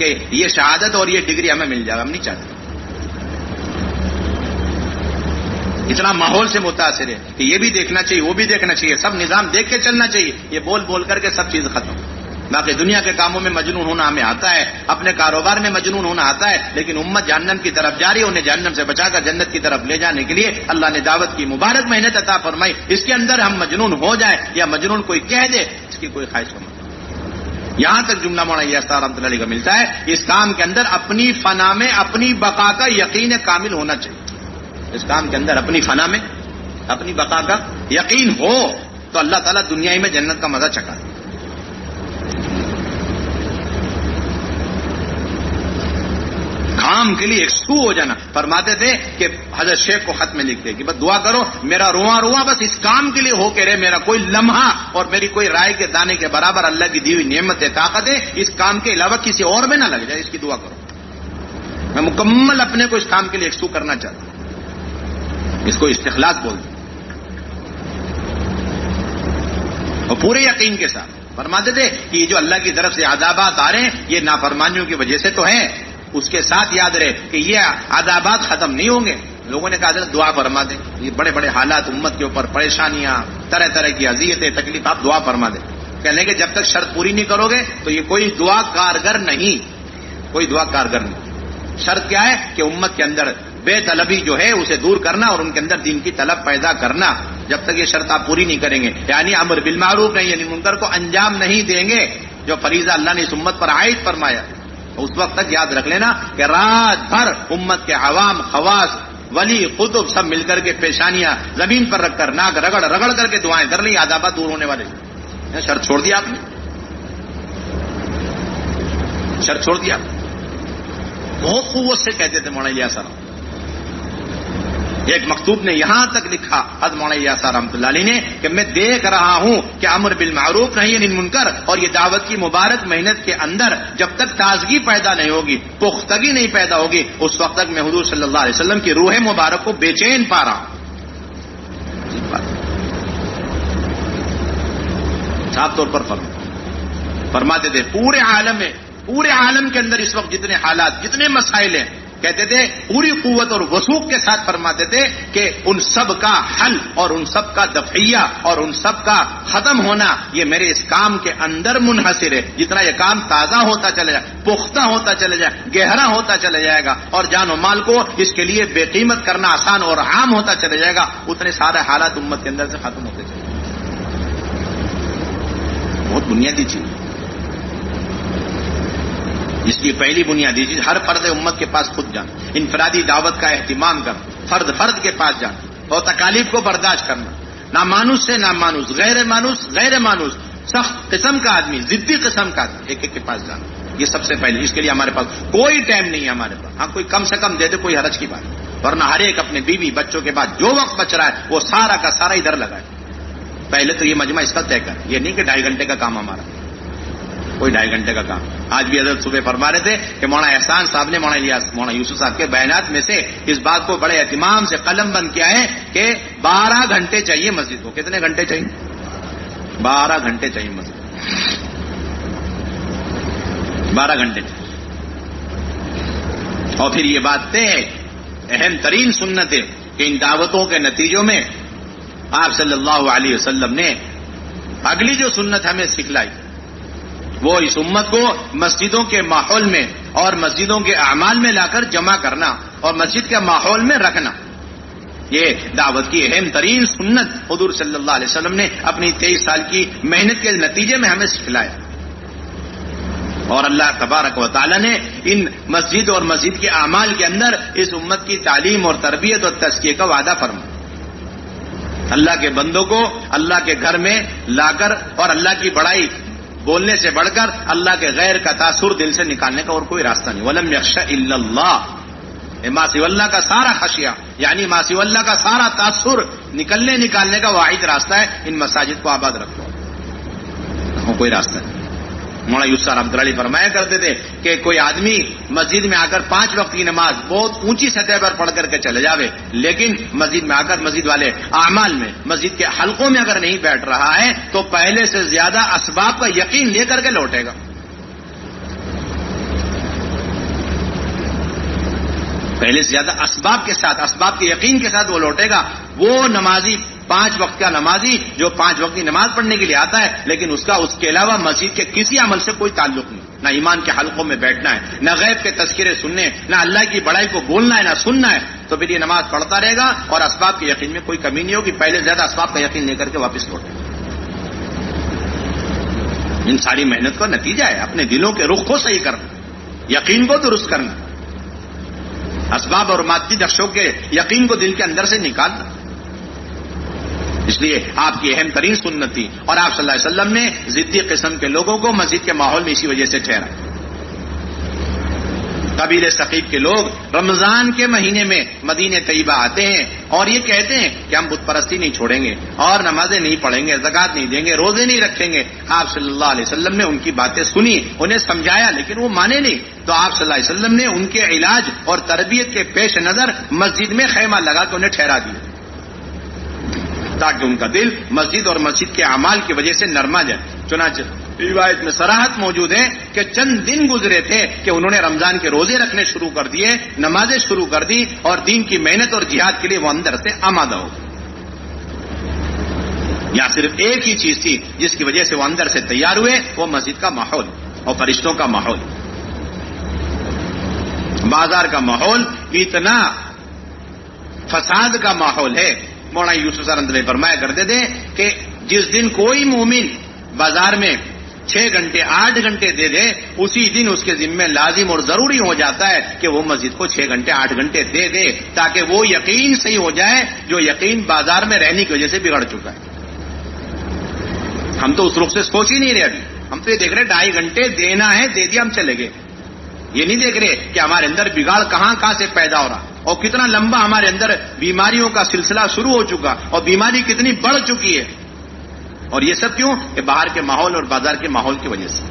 کہ یہ شہادت اور یہ ڈگری ہمیں مل جائے، ہم نہیں چاہتے. اتنا ماحول سے متاثر ہے کہ یہ بھی دیکھنا چاہیے، وہ بھی دیکھنا چاہیے، سب نظام دیکھ کے چلنا چاہیے. یہ بول بول کر کے سب چیز ختم. باقی دنیا کے کاموں میں مجنون ہونا ہمیں آتا ہے، اپنے کاروبار میں مجنون ہونا آتا ہے، لیکن امت جہنم کی طرف جاری ہے، انہیں جہنم سے بچا کر جنت کی طرف لے جانے کے لیے اللہ نے دعوت کی مبارک محنت عطا فرمائی. اس کے اندر ہم مجنون ہو جائیں یا مجنون کوئی کہہ دے، اس کی کوئی خواہش نہیں. یہاں تک جملہ مولانا یاسر رحمۃ اللہ علیہ کا ملتا ہے، اس کام کے اندر اپنی فنا میں اپنی بقا کا یقین کامل ہونا چاہیے. اس کام کے اندر اپنی فنا میں اپنی بقا کا یقین ہو تو اللہ تعالیٰ دنیا میں جنت کا مزہ چکھا. کام کے لیے یکسو ہو جانا. فرماتے تھے کہ حضرت شیخ کو خط میں لکھتے کہ بس دعا کرو میرا رواں رواں بس اس کام کے لیے ہو کے رہے، میرا کوئی لمحہ اور میری کوئی رائے کے دانے کے برابر اللہ کی دی ہوئی نعمت ہے، طاقت ہے، اس کام کے علاوہ کسی اور میں نہ لگ جائے. اس کی دعا کرو. میں مکمل اپنے کو اس کام کے لیے یکسو کرنا چاہتا ہوں. اس کو استخلاص بولتے ہیں. اور پورے یقین کے ساتھ فرماتے تھے کہ یہ جو اللہ کی طرف سے عذابات آ رہے ہیں یہ نافرمانیوں کی وجہ سے تو ہیں. اس کے ساتھ یاد رہے کہ یہ عذابات ختم نہیں ہوں گے. لوگوں نے کہا حضرت دعا فرما دیں، یہ بڑے بڑے حالات امت کے اوپر، پریشانیاں، طرح طرح کی اذیتیں، تکلیف، آپ دعا فرما دیں. کہنے کہ جب تک شرط پوری نہیں کرو گے تو یہ کوئی دعا کارگر نہیں، کوئی دعا کارگر نہیں. شرط کیا ہے کہ امت کے اندر بے طلبی جو ہے اسے دور کرنا اور ان کے اندر دین کی طلب پیدا کرنا. جب تک یہ شرط آپ پوری نہیں کریں گے، یعنی امر بالمعروف نہیں، یعنی منکر کو انجام نہیں دیں گے جو فریضہ اللہ نے اس امت پر عائد فرمایا. اس وقت تک یاد رکھ لینا کہ رات بھر امت کے عوام، خواص، ولی، قطب سب مل کر کے پیشانیاں زمین پر رکھ کر ناک رگڑ رگڑ کر کے دعائیں کر لی، عذابات دور ہونے والے. شرط چھوڑ دیا آپ نے، شرط چھوڑ دیا. بہت قوت سے کہتے تھے مولانا یاسر. ایک مکتوب نے یہاں تک لکھا حضرت مولانا یاسر رحمۃ اللہ علیہ نے کہ میں دیکھ رہا ہوں کہ امر بالمعروف نہی عن المنکر اور یہ دعوت کی مبارک محنت کے اندر جب تک تازگی پیدا نہیں ہوگی، پختگی نہیں پیدا ہوگی، اس وقت تک میں حضور صلی اللہ علیہ وسلم کی روح مبارک کو بے چین پا رہا ہوں. صاف طور پر فرماتے تھے پورے عالم کے اندر اس وقت جتنے حالات، جتنے مسائل ہیں، کہتے تھے پوری قوت اور وثوق کے ساتھ فرماتے تھے کہ ان سب کا حل اور ان سب کا دفعیہ اور ان سب کا ختم ہونا یہ میرے اس کام کے اندر منحصر ہے. جتنا یہ کام تازہ ہوتا چلے جائے، پختہ ہوتا چلے جائے، گہرا ہوتا چلے جائے گا اور جان و مال کو اس کے لیے بے قیمت کرنا آسان اور عام ہوتا چلے جائے گا، اتنے سارے حالات امت کے اندر سے ختم ہوتے چلے جائیں. بہت بنیادی چیز. اس کی پہلی بنیادی چیز ہر فرد امت کے پاس خود جانا، انفرادی دعوت کا اہتمام کرنا، فرد کے پاس جانا اور تکالیف کو برداشت کرنا. نامانوس سے نامانوس، غیر مانوس، سخت قسم کا آدمی، ضدی قسم کا آدمی، ایک کے پاس جانا. یہ سب سے پہلے. اس کے لیے ہمارے پاس کوئی ٹائم نہیں ہے ہمارے پاس. ہاں کوئی کم سے کم دے دے، کوئی حرج کی بات، ورنہ ہر ایک اپنے بیوی بچوں کے بعد جو وقت بچ رہا ہے وہ سارا کا سارا ادھر لگائے. پہلے تو یہ مجمع اس کا طے کر. یہ نہیں کہ 2.5 گھنٹے کا کام ہمارا، کوئی 2.5 گھنٹے کا کام. آج بھی حضرت صبح فرما رہے تھے کہ مولانا احسان صاحب نے مولانا یوسف صاحب کے بیانات میں سے اس بات کو بڑے اہتمام سے قلم بند کیا ہے کہ 12 گھنٹے چاہیے مسجد کو. کتنے گھنٹے چاہیے؟ 12 گھنٹے چاہیے مسجد، 12 گھنٹے چاہیے. اور پھر یہ بات طے ہے، اہم ترین سنت ہے کہ ان دعوتوں کے نتیجوں میں آپ صلی اللہ علیہ وسلم نے اگلی جو سنت ہمیں سکھلائی وہ اس امت کو مسجدوں کے ماحول میں اور مسجدوں کے اعمال میں لا کر جمع کرنا اور مسجد کے ماحول میں رکھنا. یہ دعوت کی اہم ترین سنت حضور صلی اللہ علیہ وسلم نے اپنی 23 سال کی محنت کے نتیجے میں ہمیں سکھلایا. اور اللہ تبارک و تعالی نے ان مسجد اور مسجد کے اعمال کے اندر اس امت کی تعلیم اور تربیت اور تزکیے کا وعدہ فرمایا. اللہ کے بندوں کو اللہ کے گھر میں لا کر اور اللہ کی بڑائی بولنے سے بڑھ کر اللہ کے غیر کا تاثر دل سے نکالنے کا اور کوئی راستہ نہیں. وَلَمْ يَخْشَ إِلَّا اللَّهِ. ما سوى اللہ کا سارا خشیہ یعنی ما سوى اللہ کا سارا تاثر نکالنے کا واحد راستہ ہے ان مساجد کو آباد رکھو. کوئی راستہ نہیں. مولانا یوسف رحمۃ اللہ علیہ فرمایا کرتے تھے کہ کوئی آدمی مسجد میں آ کر 5 وقت کی نماز بہت اونچی سطح پر پڑھ کر کے چلے جاوے، لیکن مسجد میں آ کر مسجد والے اعمال میں مسجد کے حلقوں میں اگر نہیں بیٹھ رہا ہے تو پہلے سے زیادہ اسباب کا یقین لے کر کے لوٹے گا. پہلے سے زیادہ اسباب کے ساتھ، اسباب کے یقین کے ساتھ وہ لوٹے گا. وہ نمازی 5 وقت کا نمازی جو 5 وقت کی نماز پڑھنے کے لیے آتا ہے، لیکن اس کا اس کے علاوہ مسجد کے کسی عمل سے کوئی تعلق نہیں، نہ ایمان کے حلقوں میں بیٹھنا ہے، نہ غیب کے تذکرے سننے، نہ اللہ کی بڑائی کو بولنا ہے، نہ سننا ہے، تو پھر یہ نماز پڑھتا رہے گا اور اسباب کے یقین میں کوئی کمی نہیں ہوگی. پہلے زیادہ اسباب کا یقین لے کر کے واپس لوٹے گا. ان ساری محنت کا نتیجہ ہے اپنے دلوں کے رخ کو صحیح کرنا، یقین کو درست کرنا، اسباب اور مادی نقشوں کے یقین کو دل کے اندر سے نکالنا. اس لیے آپ کی اہم ترین سنت تھی، اور آپ صلی اللہ علیہ وسلم نے ضدی قسم کے لوگوں کو مسجد کے ماحول میں اسی وجہ سے ٹھہرا. قبیلے ثقیف کے لوگ رمضان کے مہینے میں مدینہ طیبہ آتے ہیں اور یہ کہتے ہیں کہ ہم بت پرستی نہیں چھوڑیں گے اور نمازیں نہیں پڑھیں گے، زکوٰۃ نہیں دیں گے، روزے نہیں رکھیں گے. آپ صلی اللہ علیہ وسلم نے ان کی باتیں سنی، انہیں سمجھایا، لیکن وہ مانے نہیں. تو آپ صلی اللہ علیہ وسلم نے ان کے علاج اور تربیت کے پیش نظر مسجد میں خیمہ لگا کے انہیں ٹھہرا دیا، تاکہ ان کا دل مسجد اور مسجد کے اعمال کی وجہ سے نرما جائے. چنانچہ روایت میں صراحت موجود ہے کہ چند دن گزرے تھے کہ انہوں نے رمضان کے روزے رکھنے شروع کر دیے، نمازیں شروع کر دی، اور دین کی محنت اور جہاد کے لیے وہ اندر سے آمادہ ہو گئے. یہاں صرف ایک ہی چیز تھی جس کی وجہ سے وہ اندر سے تیار ہوئے، وہ مسجد کا ماحول اور فرشتوں کا ماحول. بازار کا ماحول اتنا فساد کا ماحول ہے. مولانا یوسف سرندلے فرمایا کرتے تھے کہ جس دن کوئی مومن بازار میں 6 گھنٹے 8 گھنٹے دے دے، اسی دن اس کے ذمہ لازم اور ضروری ہو جاتا ہے کہ وہ مسجد کو 6 گھنٹے 8 گھنٹے دے دے، تاکہ وہ یقین صحیح ہو جائے جو یقین بازار میں رہنے کی وجہ سے بگڑ چکا ہے. ہم تو اس رخ سے سوچ ہی نہیں رہے. ابھی ہم تو یہ دیکھ رہے 2.5 گھنٹے دینا ہے، دے دیا، ہم چلے گئے. یہ نہیں دیکھ رہے کہ ہمارے اندر بگاڑ کہاں سے پیدا ہو رہا اور کتنا لمبا ہمارے اندر بیماریوں کا سلسلہ شروع ہو چکا اور بیماری کتنی بڑھ چکی ہے. اور یہ سب کیوں؟ کہ باہر کے ماحول اور بازار کے ماحول کی وجہ سے.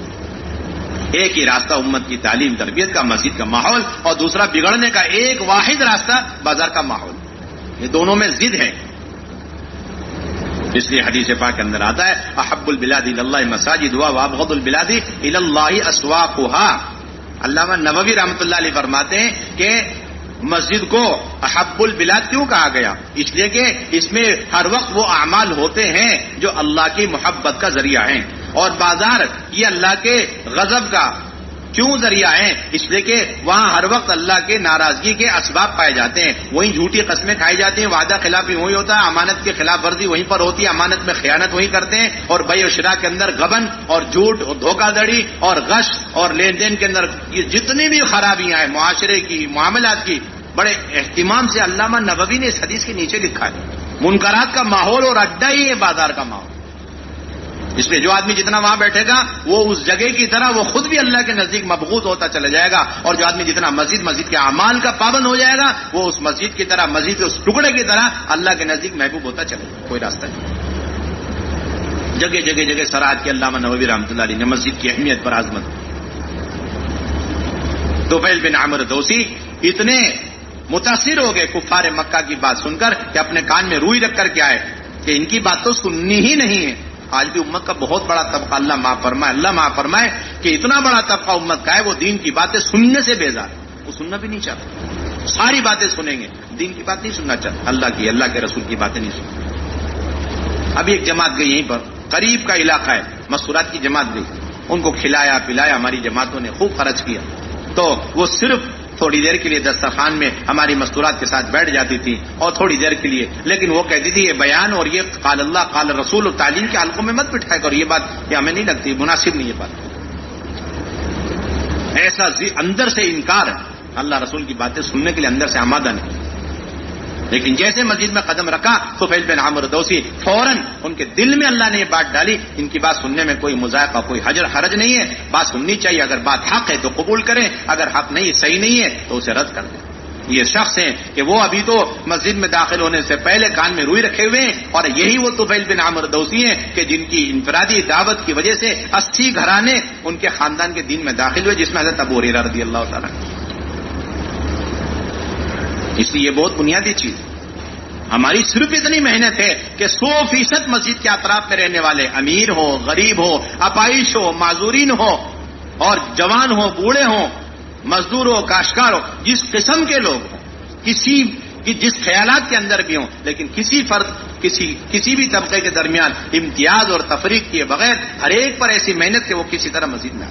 ایک ہی راستہ امت کی تعلیم تربیت کا، مسجد کا ماحول، اور دوسرا بگڑنے کا ایک واحد راستہ بازار کا ماحول. یہ دونوں میں ضد ہے. اس لیے حدیث پاک کے اندر آتا ہے احب البلاد الی اللہ مساجدها وابغض البلاد الی اللہ اسواقها. علامہ نووی رحمۃ اللہ علیہ فرماتے ہیں کہ مسجد کو احب البلاد کیوں کہا گیا؟ اس لیے کہ اس میں ہر وقت وہ اعمال ہوتے ہیں جو اللہ کی محبت کا ذریعہ ہیں، اور بازار یہ اللہ کے غضب کا کیوں ذریعہ ہیں؟ اس لیے کہ وہاں ہر وقت اللہ کے ناراضگی کے اسباب پائے جاتے ہیں. وہیں جھوٹی قسمیں کھائی جاتی ہیں، وعدہ خلافی وہی ہوتا ہے، امانت کی خلاف ورزی وہیں پر ہوتی ہے، امانت میں خیانت وہی کرتے ہیں، اور بیع و شراء کے اندر غبن اور جھوٹ اور دھوکہ دڑی اور غش اور لین دین کے اندر یہ جتنی بھی خرابیاں ہیں معاشرے کی، معاملات کی، بڑے اہتمام سے علامہ نووی نے اس حدیث کے نیچے لکھا ہے. منکرات کا ماحول اور اڈا ہی ہے بازار کا ماحول. اس لیے جو آدمی جتنا وہاں بیٹھے گا وہ اس جگہ کی طرح وہ خود بھی اللہ کے نزدیک مبغوض ہوتا چلا جائے گا، اور جو آدمی جتنا مسجد کے اعمال کا پابند ہو جائے گا وہ اس مسجد کی طرح، مسجد کے اس ٹکڑے کی طرح اللہ کے نزدیک محبوب ہوتا چلے گا. کوئی راستہ نہیں. جگہ جگہ جگہ سراحت کی علامہ نووی رحمۃ اللہ علیہ نے مسجد کی اہمیت پر عظمت. طفیل بن عمرو دوسی اتنے متاثر ہو گئے کفار مکہ کی بات سن کر کہ اپنے کان میں روئی رکھ کر کے آئے کہ ان کی بات تو سننی ہی نہیں ہے. آج بھی امت کا بہت بڑا طبقہ، اللہ معاف فرمائے کہ اتنا بڑا طبقہ امت کا ہے وہ دین کی باتیں سننے سے بیزار، وہ سننا بھی نہیں چاہتا. ساری باتیں سنیں گے، دین کی بات نہیں سننا چاہتا، اللہ کے رسول کی باتیں نہیں سننا. ابھی ایک جماعت گئی یہیں پر، قریب کا علاقہ ہے، مستورات کی جماعت گئی، ان کو کھلایا پلایا، ہماری جماعتوں نے خوب خرچ کیا. تو وہ صرف تھوڑی دیر کے لیے دسترخوان میں ہماری مستورات کے ساتھ بیٹھ جاتی تھی، اور تھوڑی دیر کے لیے، لیکن وہ کہتی تھی یہ بیان اور یہ قال اللہ قال رسول اور تعلیم کے حلقوں میں مت بٹھائے کرو، یہ بات یہ ہمیں نہیں لگتی، مناسب نہیں یہ بات. ایسا اندر سے انکار ہے، اللہ رسول کی باتیں سننے کے لیے اندر سے آمادہ نہیں. لیکن جیسے مسجد میں قدم رکھا تو طفیل بن عمرو دوسی فوراً ان کے دل میں اللہ نے یہ بات ڈالی، ان کی بات سننے میں کوئی مذائقہ، کوئی حرج نہیں ہے، بات سننی چاہیے، اگر بات حق ہے تو قبول کریں، اگر حق نہیں، صحیح نہیں ہے تو اسے رد کر دیں. یہ شخص ہیں کہ وہ ابھی تو مسجد میں داخل ہونے سے پہلے کان میں روئی رکھے ہوئے ہیں، اور یہی وہ طفیل بن عمرو دوسی ہیں کہ جن کی انفرادی دعوت کی وجہ سے 80 گھرانے ان کے خاندان کے دین میں داخل ہوئے، جس میں حضرت ابو ہریرہ رضی اللہ تعالیٰ. اس لیے یہ بہت بنیادی چیز ہے. ہماری صرف اتنی محنت ہے کہ 100% مسجد کے اطراف میں رہنے والے، امیر ہو، غریب ہو، اپائش ہو، معذورین ہو، اور جوان ہو، بوڑھے ہو، مزدور ہو، کاشتکار ہو، جس قسم کے لوگ ہوں، جس خیالات کے اندر بھی ہوں، لیکن کسی فرد کسی بھی طبقے کے درمیان امتیاز اور تفریق کیے بغیر ہر ایک پر ایسی محنت کہ وہ کسی طرح مزید نہ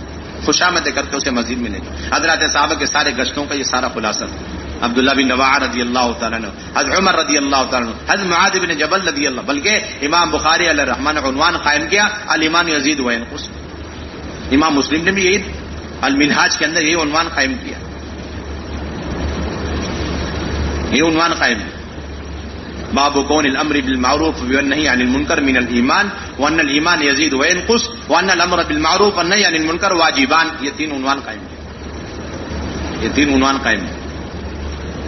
خوشامدیں کر کے اسے مزید ملے گا۔ حضرات صحابہ کے سارے گشتوں کا یہ سارا خلاصہ تھا۔ عبداللہ بن رواحہ رضی اللہ تعالیٰ عنہ، حضرت عمر رضی اللہ تعالیٰ عنہ، حضرت معاذ بن جبل رضی اللہ، بلکہ امام بخاری علیہ الرحمن عنوان قائم کیا الایمان یزید و ینقص۔ امام مسلم نے بھی یہی المنہاج کے اندر یہ عنوان قائم کیا، یہ عنوان قائم ہے، باب کون الامر بالمعروف والنہی عن المنکر من الایمان وان الایمان یزید و ینقص وان الامر بالمعروف والنہی عن المنکر واجبان۔ یہ تین عنوان قائم ہے، یہ تین عنوان قائم ہے۔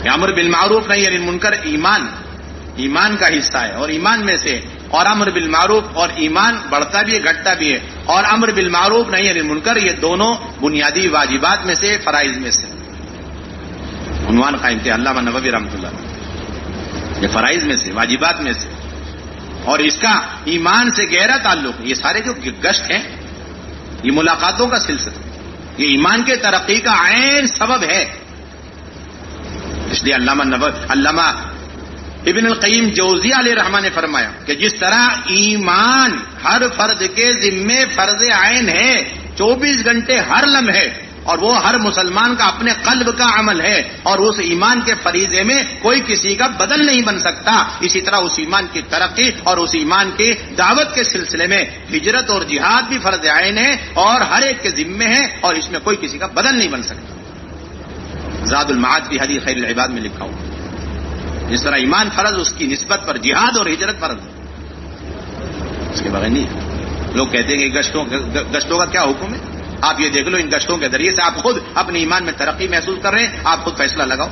امر بالمعروف نہی عن المنکر ایمان کا حصہ ہے، اور ایمان میں سے، اور امر بالمعروف، اور ایمان بڑھتا بھی ہے گھٹتا بھی ہے، اور امر بالمعروف نہی عن المنکر، یہ دونوں بنیادی واجبات میں سے، فرائض میں سے عنوان قائم تھے علامہ نووی رحمۃ اللہ علیہ۔ یہ فرائض میں سے، واجبات میں سے، اور اس کا ایمان سے گہرا تعلق ہے۔ یہ سارے جو گشت ہیں یہ ملاقاتوں کا سلسلہ، یہ ایمان کے ترقی کا عین سبب ہے۔ اس لیے علامہ ابن القیم جوزیہ علیہ رحمہ نے فرمایا کہ جس طرح ایمان ہر فرد کے ذمے فرض عین ہے، 24 گھنٹے ہر لمحے، اور وہ ہر مسلمان کا اپنے قلب کا عمل ہے، اور اس ایمان کے فریضے میں کوئی کسی کا بدل نہیں بن سکتا، اسی طرح اس ایمان کی ترقی اور اس ایمان کی دعوت کے سلسلے میں ہجرت اور جہاد بھی فرض عین ہے اور ہر ایک کے ذمے ہے، اور اس میں کوئی کسی کا بدل نہیں بن سکتا۔ زاد المعاد فی حدیث خیر العباد میں لکھا ہوا، جس طرح ایمان فرض، اس کی نسبت پر جہاد اور ہجرت فرض، اس کے بغیر نہیں۔ لوگ کہتے ہیں کہ گشتوں کا کیا حکم ہے؟ آپ یہ دیکھ لو، ان گشتوں کے ذریعے سے آپ خود اپنے ایمان میں ترقی محسوس کر رہے ہیں، آپ خود فیصلہ لگاؤ۔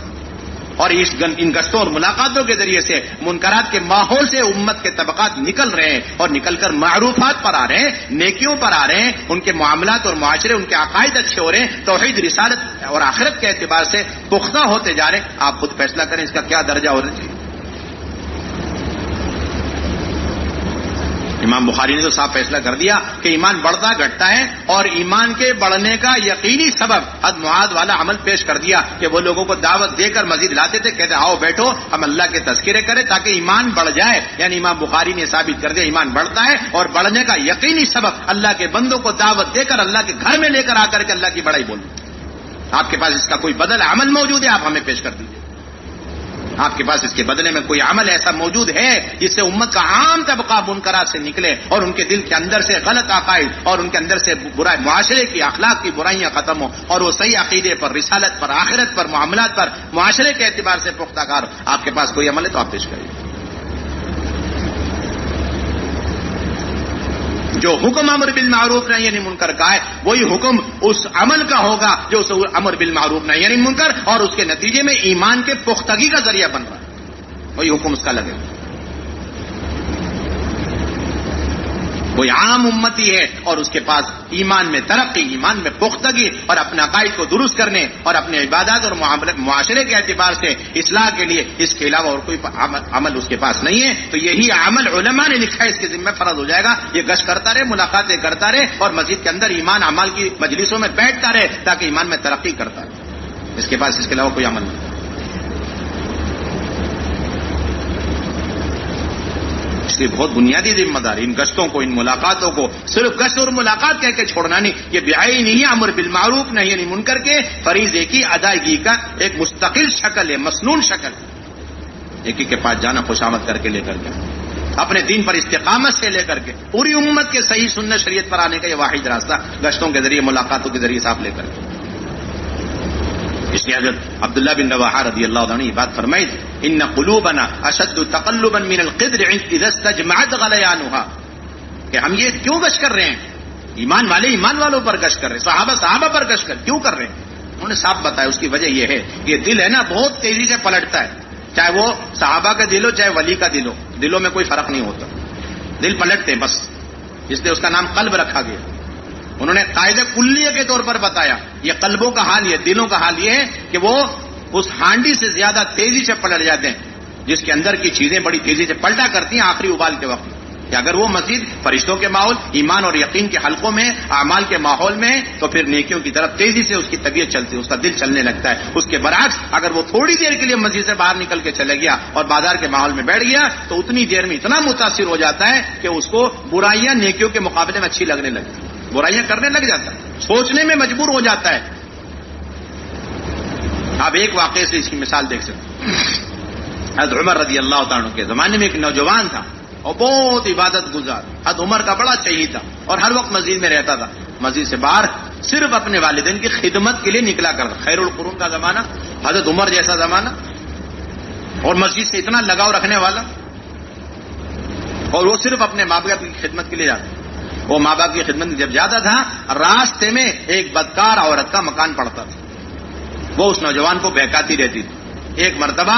اور ان گشتوں اور ملاقاتوں کے ذریعے سے منکرات کے ماحول سے امت کے طبقات نکل رہے ہیں، اور نکل کر معروفات پر آ رہے ہیں، نیکیوں پر آ رہے ہیں، ان کے معاملات اور معاشرے، ان کے عقائد اچھے ہو رہے ہیں، توحید رسالت اور آخرت کے اعتبار سے پختہ ہوتے جا رہے ہیں۔ آپ خود فیصلہ کریں اس کا کیا درجہ ہونا چاہیے۔ امام بخاری نے تو صاف فیصلہ کر دیا کہ ایمان بڑھتا گھٹتا ہے، اور ایمان کے بڑھنے کا یقینی سبب حد معاد والا عمل پیش کر دیا کہ وہ لوگوں کو دعوت دے کر مزید لاتے تھے، کہتے آؤ بیٹھو ہم اللہ کے تذکرے کریں تاکہ ایمان بڑھ جائے۔ یعنی امام بخاری نے ثابت کر دیا ایمان بڑھتا ہے، اور بڑھنے کا یقینی سبب اللہ کے بندوں کو دعوت دے کر اللہ کے گھر میں لے کر آ کر کے اللہ کی بڑائی بولنا۔ آپ کے پاس اس کا کوئی بدل عمل موجود ہے، آپ ہمیں پیش کر دیجیے۔ آپ کے پاس اس کے بدلے میں کوئی عمل ایسا موجود ہے جس سے امت کا عام طبقہ منکرات سے نکلے، اور ان کے دل کے اندر سے غلط عقائد اور ان کے اندر سے برا معاشرے کی اخلاق کی برائیاں ختم ہو، اور وہ صحیح عقیدے پر، رسالت پر، آخرت پر، معاملات پر، معاشرے کے اعتبار سے پختہ کار۔ آپ کے پاس کوئی عمل ہے تو آپ پیش کریے۔ جو حکم امر بالمعروف نہی عن المنکر کا ہے، وہی حکم اس عمل کا ہوگا جو اس امر بالمعروف نہی عن المنکر اور اس کے نتیجے میں ایمان کے پختگی کا ذریعہ بن رہا ہے، وہی حکم اس کا لگے گا۔ کوئی عام امتی ہے اور اس کے پاس ایمان میں ترقی، ایمان میں پختگی، اور اپنے عقائد کو درست کرنے اور اپنے عبادات اور معاشرے کے اعتبار سے اصلاح کے لیے اس کے علاوہ اور کوئی عمل اس کے پاس نہیں ہے، تو یہی عمل علماء نے لکھا ہے اس کے ذمہ فرض ہو جائے گا۔ یہ گشت کرتا رہے، ملاقاتیں کرتا رہے، اور مسجد کے اندر ایمان اعمال کی مجلسوں میں بیٹھتا رہے تاکہ ایمان میں ترقی کرتا رہے۔ اس کے پاس اس کے علاوہ کوئی عمل نہیں۔ اس لیے بہت بنیادی ذمہ داری ان گشتوں کو، ان ملاقاتوں کو صرف گشت اور ملاقات کہہ کے چھوڑنا نہیں، یہ بعین ہی امر بالمعروف نہی عن المنکر کے فریضے کی ادائیگی کا ایک مستقل شکل ہے، مسنون شکل۔ ایک کے پاس جانا خوشامد کر کے لے کر کے، اپنے دین پر استقامت سے لے کر کے پوری امت کے صحیح سنت شریعت پر آنے کا یہ واحد راستہ گشتوں کے ذریعے، ملاقاتوں کے ذریعے سے آپ لے کر کے۔ اس لیے حضرت عبداللہ بن رواحہ رضی اللہ عنہ نے یہ بات فرمائی تھی، ان قلوبنا اشد تقلبا من القدر اذا استجمعت غلیانها، کہ ہم یہ کیوں گشت کر رہے ہیں؟ ایمان والے ایمان والوں پر گشت کر رہے ہیں، صحابہ پر گشت کیوں کر رہے ہیں؟ انہوں نے صاف بتایا اس کی وجہ یہ ہے کہ دل ہے نا بہت تیزی سے پلٹتا ہے، چاہے وہ صحابہ کا دل ہو چاہے ولی کا دل ہو، دلوں میں کوئی فرق نہیں ہوتا، دل پلٹتے بس، اس لیے اس کا نام قلب رکھا گیا۔ انہوں نے قاعدہ کلیہ کے طور پر بتایا یہ قلبوں کا حال، یہ دلوں کا حال یہ ہے کہ وہ اس ہانڈی سے زیادہ تیزی سے پلٹ جاتے ہیں، جس کے اندر کی چیزیں بڑی تیزی سے پلٹا کرتی ہیں آخری ابال کے وقت، کہ اگر وہ مسجد فرشتوں کے ماحول، ایمان اور یقین کے حلقوں میں، اعمال کے ماحول میں ہے تو پھر نیکیوں کی طرف تیزی سے اس کی طبیعت چلتی ہے، اس کا دل چلنے لگتا ہے. اس کے برعکس اگر وہ تھوڑی دیر کے لیے مسجد سے باہر نکل کے چلے گیا اور بازار کے ماحول میں بیٹھ گیا تو اتنی دیر میں اتنا متاثر ہو جاتا ہے کہ اس کو برائیاں نیکیوں کے مقابلے میں اچھی لگنے لگتی، برائیاں کرنے لگ جاتا ہے، سوچنے میں مجبور ہو جاتا ہے. آپ ایک واقعے سے اس کی مثال دیکھ سکتے ہیں. حضرت عمر رضی اللہ تعالیٰ کے زمانے میں ایک نوجوان تھا اور بہت عبادت گزار، حضرت عمر کا بڑا چہیتا تھا اور ہر وقت مسجد میں رہتا تھا. مسجد سے باہر صرف اپنے والدین کی خدمت کے لیے نکلا کرتا. خیر القرون کا زمانہ، حضرت عمر جیسا زمانہ، اور مسجد سے اتنا لگاؤ رکھنے والا، اور وہ صرف اپنے ماں باپ کی خدمت کے لیے جاتا. وہ ماں باپ کی خدمت جب جاتا تھا راستے میں ایک بدکار عورت کا مکان پڑتا تھا، وہ اس نوجوان کو بہکاتی رہتی تھی. ایک مرتبہ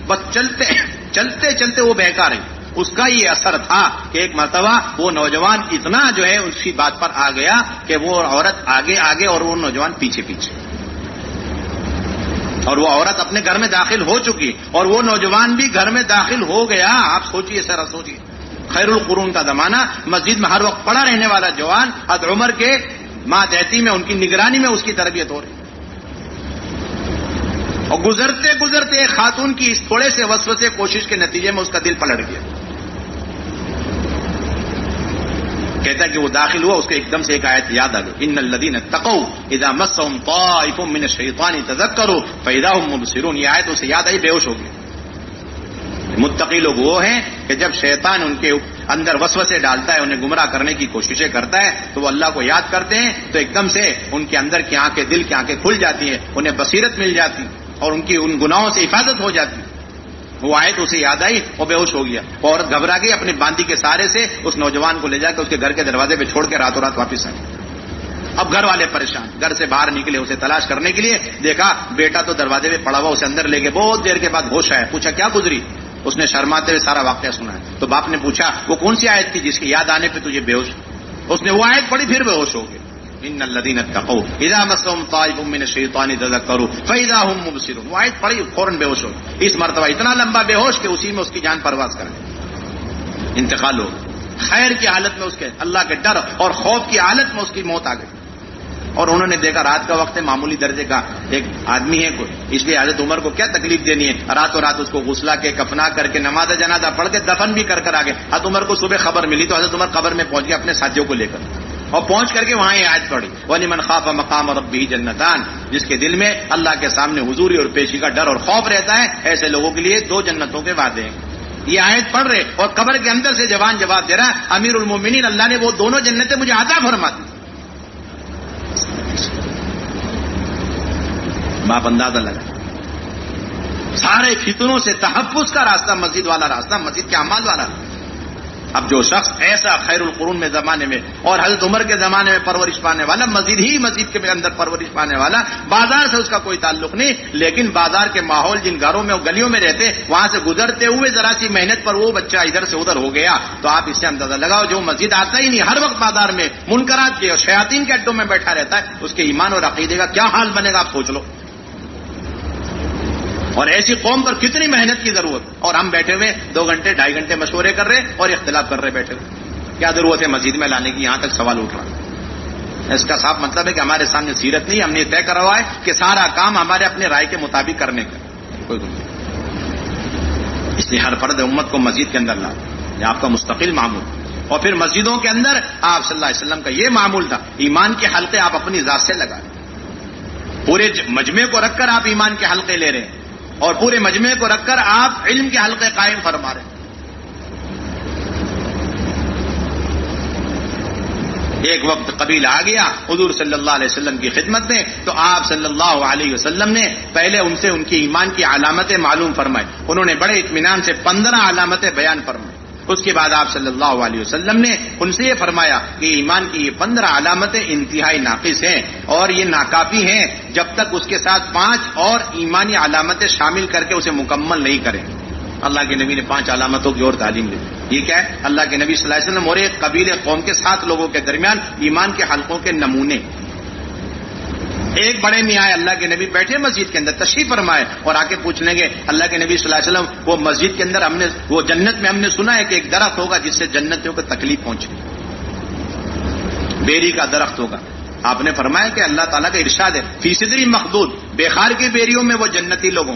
بس چلتے چلتے وہ بہکا رہی. اس کا یہ اثر تھا کہ ایک مرتبہ وہ نوجوان اتنا جو ہے اس کی بات پر آ گیا کہ وہ عورت آگے آگے اور وہ نوجوان پیچھے پیچھے، اور وہ عورت اپنے گھر میں داخل ہو چکی اور وہ نوجوان بھی گھر میں داخل ہو گیا. آپ سوچئے سر، سوچئے خیر القرون کا زمانہ، مسجد میں ہر وقت پڑا رہنے والا جوان حضرت عمر کے ماتحتی میں ان کی نگرانی میں اس کی تربیت ہو رہی. اور گزرتے گزرتے ایک خاتون کی اس تھوڑے سے وسوسے کوشش کے نتیجے میں اس کا دل پلٹ گیا. کہتا ہے کہ وہ داخل ہوا، اس کو ایک دم سے ایک آیت یاد آ گئی، ان الذین اتقوا اذا مسهم طائف من الشیطان تذکروا فاذا هم مبصرون. یہ آیت اسے یاد آئی، بے ہوش ہو گیا. متقی لوگ وہ ہیں کہ جب شیطان ان کے اندر وسوسے ڈالتا ہے، انہیں گمراہ کرنے کی کوششیں کرتا ہے تو وہ اللہ کو یاد کرتے ہیں تو ایک دم سے ان کے اندر کی آنکھیں، دل کی آنکھیں کھل جاتی ہیں، انہیں بصیرت مل جاتی اور ان کی ان گناہوں سے حفاظت ہو جاتی. وہ آیت اسے یاد آئی، وہ بے ہوش ہو گیا. عورت گھبرا گئی، اپنی باندی کے سہارے سے اس نوجوان کو لے جا کے اس کے گھر کے دروازے پہ چھوڑ کے راتوں رات واپس آئی. اب گھر والے پریشان، گھر سے باہر نکلے اسے تلاش کرنے کے لیے. دیکھا بیٹا تو دروازے پہ پڑا ہوا، اسے اندر لے گئے. بہت دیر کے بعد ہوش آیا، پوچھا کیا گزری؟ اس نے شرماتے ہوئے سارا واقعہ سنا ہے. تو باپ نے پوچھا وہ کون سی آیت تھی جس کے یاد آنے پہ تجھے بے ہوش؟ اس نے وہ آیت پڑھی، پھر بے ہوش ہو گئے. ان الذین اتقوا اذا مسهم طائف من الشیطان تذکروا فاذا هم مبصرون. وہ آیت پڑھی، فوراً بے ہوش ہو گئے. اس مرتبہ اتنا لمبا بے ہوش کہ اسی میں اس کی جان پرواز کرے، انتقال ہو. خیر کی حالت میں اس کے اللہ کے ڈر اور خوف کی حالت میں اس کی موت آ گئی. اور انہوں نے دیکھا رات کا وقت ہے، معمولی درجے کا ایک آدمی ہے کوئی، اس لیے حضرت عمر کو کیا تکلیف دینی ہے. راتوں رات اس کو غسلا کے کفنا کر کے نماز جنازہ پڑھ کے دفن بھی کر آ گئے. حضرت عمر کو صبح خبر ملی تو حضرت عمر قبر میں پہنچ گئے اپنے ساتھیوں کو لے کر، اور پہنچ کر کے وہاں یہ آیت پڑھی، وَلِمَنْ خَافَ مَقَامَ رَبِّهِ جَنَّتَانِ. جس کے دل میں اللہ کے سامنے حضوری اور پیشی کا ڈر اور خوف رہتا ہے، ایسے لوگوں کے لیے 2 جنتوں کے وعدے ہیں. یہ آیت پڑھ رہے اور قبر کے اندر سے جوان جواب دے رہا ہے، امیر المومنین اللہ نے وہ دونوں جنتیں مجھے عطا فرما دی. باپ اندازہ لگا سارے فتنوں سے تحفظ کا راستہ مسجد والا راستہ، مسجد کے اعمال والا. اب جو شخص ایسا خیر القرون میں زمانے میں اور حضرت عمر کے زمانے میں پرورش پانے والا، مسجد کے اندر پرورش پانے والا، بازار سے اس کا کوئی تعلق نہیں، لیکن بازار کے ماحول جن گھروں میں گلیوں میں رہتے وہاں سے گزرتے ہوئے ذرا سی محنت پر وہ بچہ ادھر سے ادھر ہو گیا تو آپ اس سے اندازہ لگاؤ جو مسجد آتا ہی نہیں، ہر وقت بازار میں منکرات کے اور شیاطین کے اڈوں میں بیٹھا رہتا ہے، اس کے ایمان اور عقیدے کا کیا حال بنے گا آپ سوچ لو. اور ایسی قوم پر کتنی محنت کی ضرورت، اور ہم بیٹھے ہوئے 2 گھنٹے 2.5 گھنٹے مشورے کر رہے اور اختلاف کر رہے بیٹھے ہوئے. کیا ضرورت ہے مسجد میں لانے کی؟ یہاں تک سوال اٹھ رہا ہے. اس کا صاف مطلب ہے کہ ہمارے سامنے سیرت نہیں، ہم نے طے کرا ہوا ہے کہ سارا کام ہمارے اپنے رائے کے مطابق کرنے کا کوئی نہیں. اس لیے ہر فرد امت کو مسجد کے اندر لا، یہ آپ کا مستقل معمول. اور پھر مسجدوں کے اندر آپ صلی اللہ علیہ وسلم کا یہ معمول تھا، ایمان کے حلقے آپ اپنی ذات سے لگا، پورے مجمع کو رکھ کر آپ ایمان کے حلقے لے رہے ہیں اور پورے مجمع کو رکھ کر آپ علم کے حلقے قائم فرما رہے ہیں. ایک وقت قبیلہ آ گیا حضور صلی اللہ علیہ وسلم کی خدمت میں، تو آپ صلی اللہ علیہ وسلم نے پہلے ان سے ان کی ایمان کی علامتیں معلوم فرمائی. انہوں نے بڑے اطمینان سے 15 علامتیں بیان فرمائی. اس کے بعد آپ صلی اللہ علیہ وسلم نے ان سے یہ فرمایا کہ ایمان کی یہ 15 علامتیں انتہائی ناقص ہیں اور یہ ناکافی ہیں جب تک اس کے ساتھ 5 اور ایمانی علامتیں شامل کر کے اسے مکمل نہیں کریں. اللہ کے نبی نے 5 علامتوں کی اور تعلیم دی. یہ کیا ہے؟ اللہ کے نبی صلی اللہ علیہ وسلم اور ایک قبیلے قوم کے 7 لوگوں کے درمیان ایمان کے حلقوں کے نمونے. ایک بڑے میاں آئے، اللہ کے نبی بیٹھے مسجد کے اندر، تشریف فرمائے اور آ کے پوچھ لیں گے اللہ کے نبی صلی اللہ علیہ وسلم وہ مسجد کے اندر وہ جنت میں ہم نے سنا ہے کہ ایک درخت ہوگا جس سے جنتیوں کو تکلیف پہنچے، بیری کا درخت ہوگا. آپ نے فرمایا کہ اللہ تعالیٰ کا ارشاد ہے فی صدری مخدود، بیخار کی بیریوں میں وہ جنتی لوگوں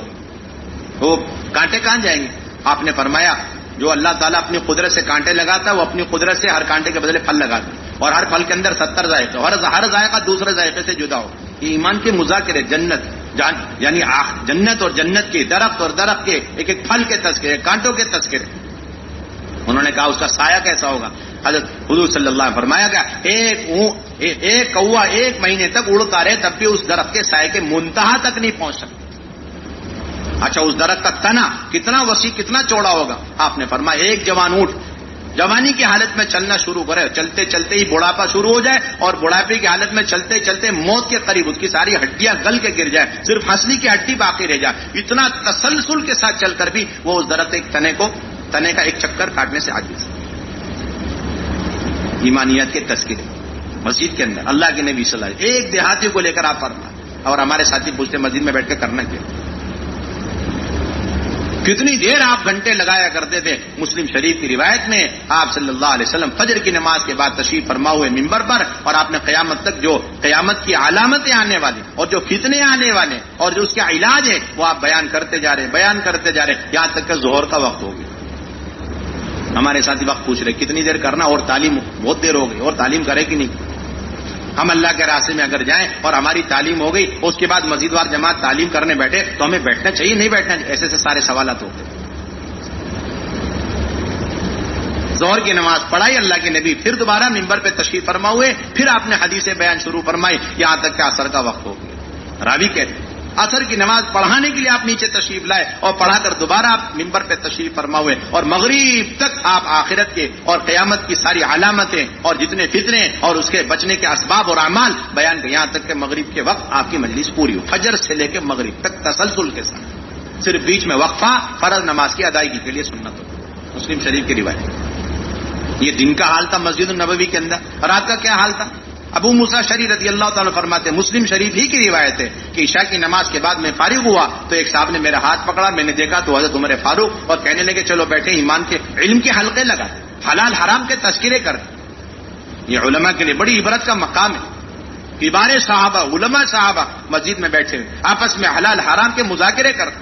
وہ کانٹے کہاں جائیں گے؟ آپ نے فرمایا جو اللہ تعالیٰ اپنی قدرت سے کانٹے لگاتا ہے وہ اپنی قدرت سے ہر کانٹے کے بدلے پھل لگاتا ہے، اور ہر پھل کے اندر 70 ذائقے، اور ہر ذائقہ دوسرے ذائقے سے جدا ہو. یہ ایمان کے مذاکرے، جنت یعنی جنت اور جنت کے، درخت اور درخت کے، ایک ایک پھل کے تذکرے، کانٹوں کے تذکرے. انہوں نے کہا اس کا سایہ کیسا ہوگا؟ حضرت حضور صلی اللہ علیہ وسلم فرمایا گیا ایک کوا 1 مہینے تک اڑتا رہے تب بھی اس درخت کے سائے کے منتہا تک نہیں پہنچ سکتا. اچھا اس درخت کا تنا کتنا وسیع کتنا چوڑا ہوگا؟ آپ نے فرمایا ایک جوان اونٹ جوانی کی حالت میں چلنا شروع کرے، چلتے چلتے ہی بڑھاپا شروع ہو جائے اور بڑھاپے کی حالت میں چلتے چلتے موت کے قریب اس کی ساری ہڈیاں گل کے گر جائے، صرف ہنسلی کی ہڈی باقی رہ جائے، اتنا تسلسل کے ساتھ چل کر بھی وہ اس درخت ایک تنے کا ایک چکر کاٹنے سے عاجز. ایمانیات کے تذکرے مسجد کے اندر اللہ کے نبی صلی اللہ علیہ وسلم، ایک دیہاتی کو لے کر آپ فرمائیں. اور ہمارے ساتھی پوچھتے مسجد میں بیٹھ کے کرنا کیا؟ کتنی دیر آپ گھنٹے لگایا کرتے تھے. مسلم شریف کی روایت میں آپ صلی اللہ علیہ وسلم فجر کی نماز کے بعد تشریف فرما ہوئے ممبر پر، اور آپ نے قیامت تک جو قیامت کی علامتیں آنے والی اور جو فتنے آنے والے اور جو اس کا علاج ہے وہ آپ بیان کرتے جا رہے یہاں تک کہ ظہر کا وقت ہو گیا. ہمارے ساتھی وقت پوچھ رہے کتنی دیر کرنا، اور تعلیم بہت دیر ہو گئی، اور تعلیم کرے کہ نہیں؟ ہم اللہ کے راستے میں اگر جائیں اور ہماری تعلیم ہو گئی اس کے بعد مزید وار جماعت تعلیم کرنے بیٹھے تو ہمیں بیٹھنا چاہیے نہیں بیٹھنا چاہیے؟ ایسے سارے سوالات ہوتے. ظہر کی نماز پڑھائی اللہ کے نبی، پھر دوبارہ ممبر پہ تشریف فرما ہوئے، پھر آپ نے حدیث بیان شروع فرمائی یہاں تک کہ عصر کا وقت ہو گیا. راوی کہتے عصر کی نماز پڑھانے کے لیے آپ نیچے تشریف لائے اور پڑھا کر دوبارہ آپ ممبر پہ تشریف فرما ہوئے، اور مغرب تک آپ آخرت کے اور قیامت کی ساری علامتیں اور جتنے فتنے اور اس کے بچنے کے اسباب اور اعمال بیان کر، یہاں تک کہ مغرب کے وقت آپ کی مجلس پوری ہو، فجر سے لے کے مغرب تک تسلسل کے ساتھ، صرف بیچ میں وقفہ فرض نماز کی ادائیگی کے لیے سنت ہو. مسلم شریف کی روایت. یہ دن کا حال تھا مسجد النبوی کے اندر. رات کا کیا حال تھا؟ ابو موسیٰ اشعری رضی اللہ تعالیٰ فرماتے ہیں، مسلم شریف ہی کی روایت ہے کہ عشاء کی نماز کے بعد میں فارغ ہوا تو ایک صاحب نے میرا ہاتھ پکڑا، میں نے دیکھا تو حضرت عمر فاروق، اور کہنے لگے چلو بیٹھے ایمان کے علم کے حلقے لگا، حلال حرام کے تذکرے کر. یہ علماء کے لیے بڑی عبرت کا مقام ہے. کبار صحابہ، علماء صحابہ مسجد میں بیٹھے ہوئے آپس میں حلال حرام کے مذاکرے کرتے،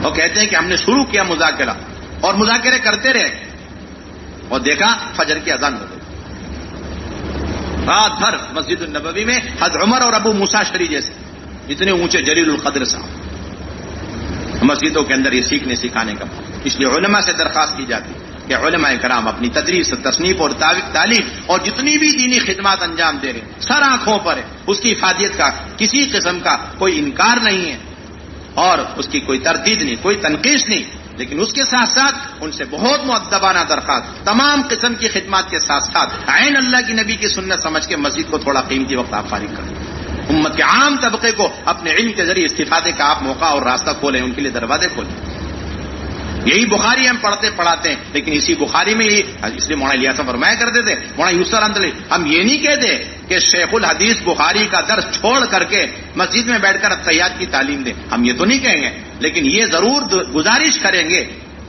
اور کہتے ہیں کہ ہم نے شروع کیا مذاکرہ اور مذاکرے کرتے رہے اور دیکھا فجر کی اذان ہو گئی. رات بھر مسجد النبوی میں حضرت عمر اور ابو موسیٰ اشعری جیسے اتنے اونچے جلیل القدر صاحب مسجدوں کے اندر یہ سیکھنے سکھانے کا. اس لیے علماء سے درخواست کی جاتی کہ علماء کرام اپنی تدریس، تصنیف اور تعلیم اور جتنی بھی دینی خدمات انجام دے رہے ہیں سر آنکھوں پر ہے، اس کی افادیت کا کسی قسم کا کوئی انکار نہیں ہے اور اس کی کوئی تردید نہیں، کوئی تنقیص نہیں، لیکن اس کے ساتھ ساتھ ان سے بہت مؤدبانہ درخواست تمام قسم کی خدمات کے ساتھ ساتھ عین اللہ کی نبی کی سنت سمجھ کے مسجد کو تھوڑا قیمتی وقت آپ فارغ کریں. امت کے عام طبقے کو اپنے علم کے ذریعے استفادے کا آپ موقع اور راستہ کھولیں، ان کے لیے دروازے کھولیں. یہی بخاری ہم پڑھاتے ہیں، لیکن اسی بخاری میں ہی اس لیے مولانا الیاس فرمایا کرتے تھے، مولانا یوسف رحمۃ ہم یہ نہیں کہتے کہ شیخ الحدیث بخاری کا درس چھوڑ کر کے مسجد میں بیٹھ کر التحیات کی تعلیم دیں، ہم یہ تو نہیں کہیں گے، لیکن یہ ضرور گزارش کریں گے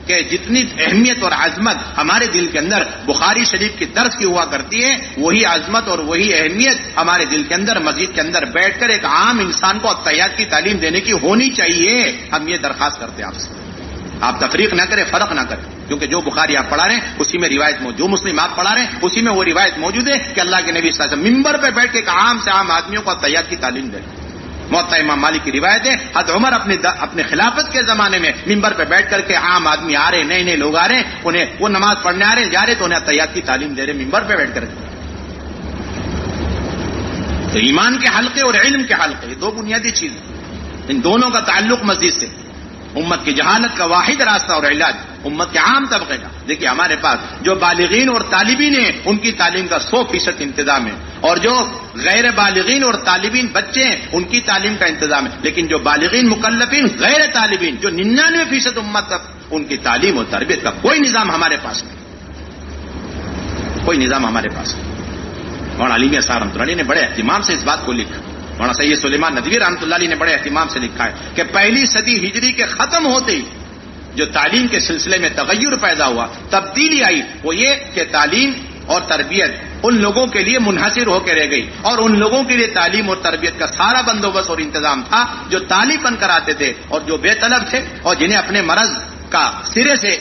کہ جتنی اہمیت اور عظمت ہمارے دل کے اندر بخاری شریف کی درس کی ہوا کرتی ہے، وہی عظمت اور وہی اہمیت ہمارے دل کے اندر مسجد کے اندر بیٹھ کر ایک عام انسان کو التحیات کی تعلیم دینے کی ہونی چاہیے. ہم یہ درخواست کرتے ہیں آپ سے، آپ تفریق نہ کریں، فرق نہ کریں، کیونکہ جو بخاری آپ پڑھا رہے ہیں اسی میں روایت موجود، جو مسلم آپ پڑھا رہے ہیں اسی میں وہ روایت موجود ہے کہ اللہ کے نبی صلی اللہ علیہ وسلم ممبر پہ بیٹھ کے ایک عام سے عام آدمیوں کو التحیات کی تعلیم دیں. موطا امام مالک کی روایت ہے، حضرت عمر اپنے خلافت کے زمانے میں ممبر پہ بیٹھ کر کے عام آدمی آ رہے، نئے لوگ آ رہے ہیں، انہیں وہ نماز پڑھنے آ رہے ہیں، جا رہے تو انہیں التحیات کی تعلیم دے رہے ممبر پہ بیٹھ کر کے. تو ایمان کے حلقے اور علم کے حلقے یہ دو بنیادی چیزیں، ان دونوں کا تعلق مسجد سے. امت کی جہالت کا واحد راستہ اور علاج امت کے عام طبقے کا. دیکھیے ہمارے پاس جو بالغین اور طالبین ہیں ان کی تعلیم کا 100% انتظام ہے، اور جو غیر بالغین اور طالبین بچے ہیں ان کی تعلیم کا انتظام ہے. لیکن جو بالغین مکلفین غیر طالبین جو 99% امت تک ان کی تعلیم اور تربیت کا کوئی نظام ہمارے پاس نہیں، کوئی نظام ہمارے پاس نہیں. اور علیم اسرار رحمۃ اللہ علیہ نے بڑے اہتمام سے اس بات کو لکھا، مولانا سید سلیمان ندوی رحمۃ اللہ علیہ نے بڑے اہتمام سے لکھا ہے کہ پہلی صدی ہجری کے ختم ہوتے ہی جو تعلیم کے سلسلے میں تغیر پیدا ہوا، تبدیلی آئی، وہ یہ کہ تعلیم اور تربیت ان لوگوں کے لیے منحصر ہو کے رہ گئی، اور ان لوگوں کے لیے تعلیم اور تربیت کا سارا بندوبست اور انتظام تھا جو طالب بن کر آتے تھے اور جو بے طلب تھے اور جنہیں اپنے مرض کا سرے سے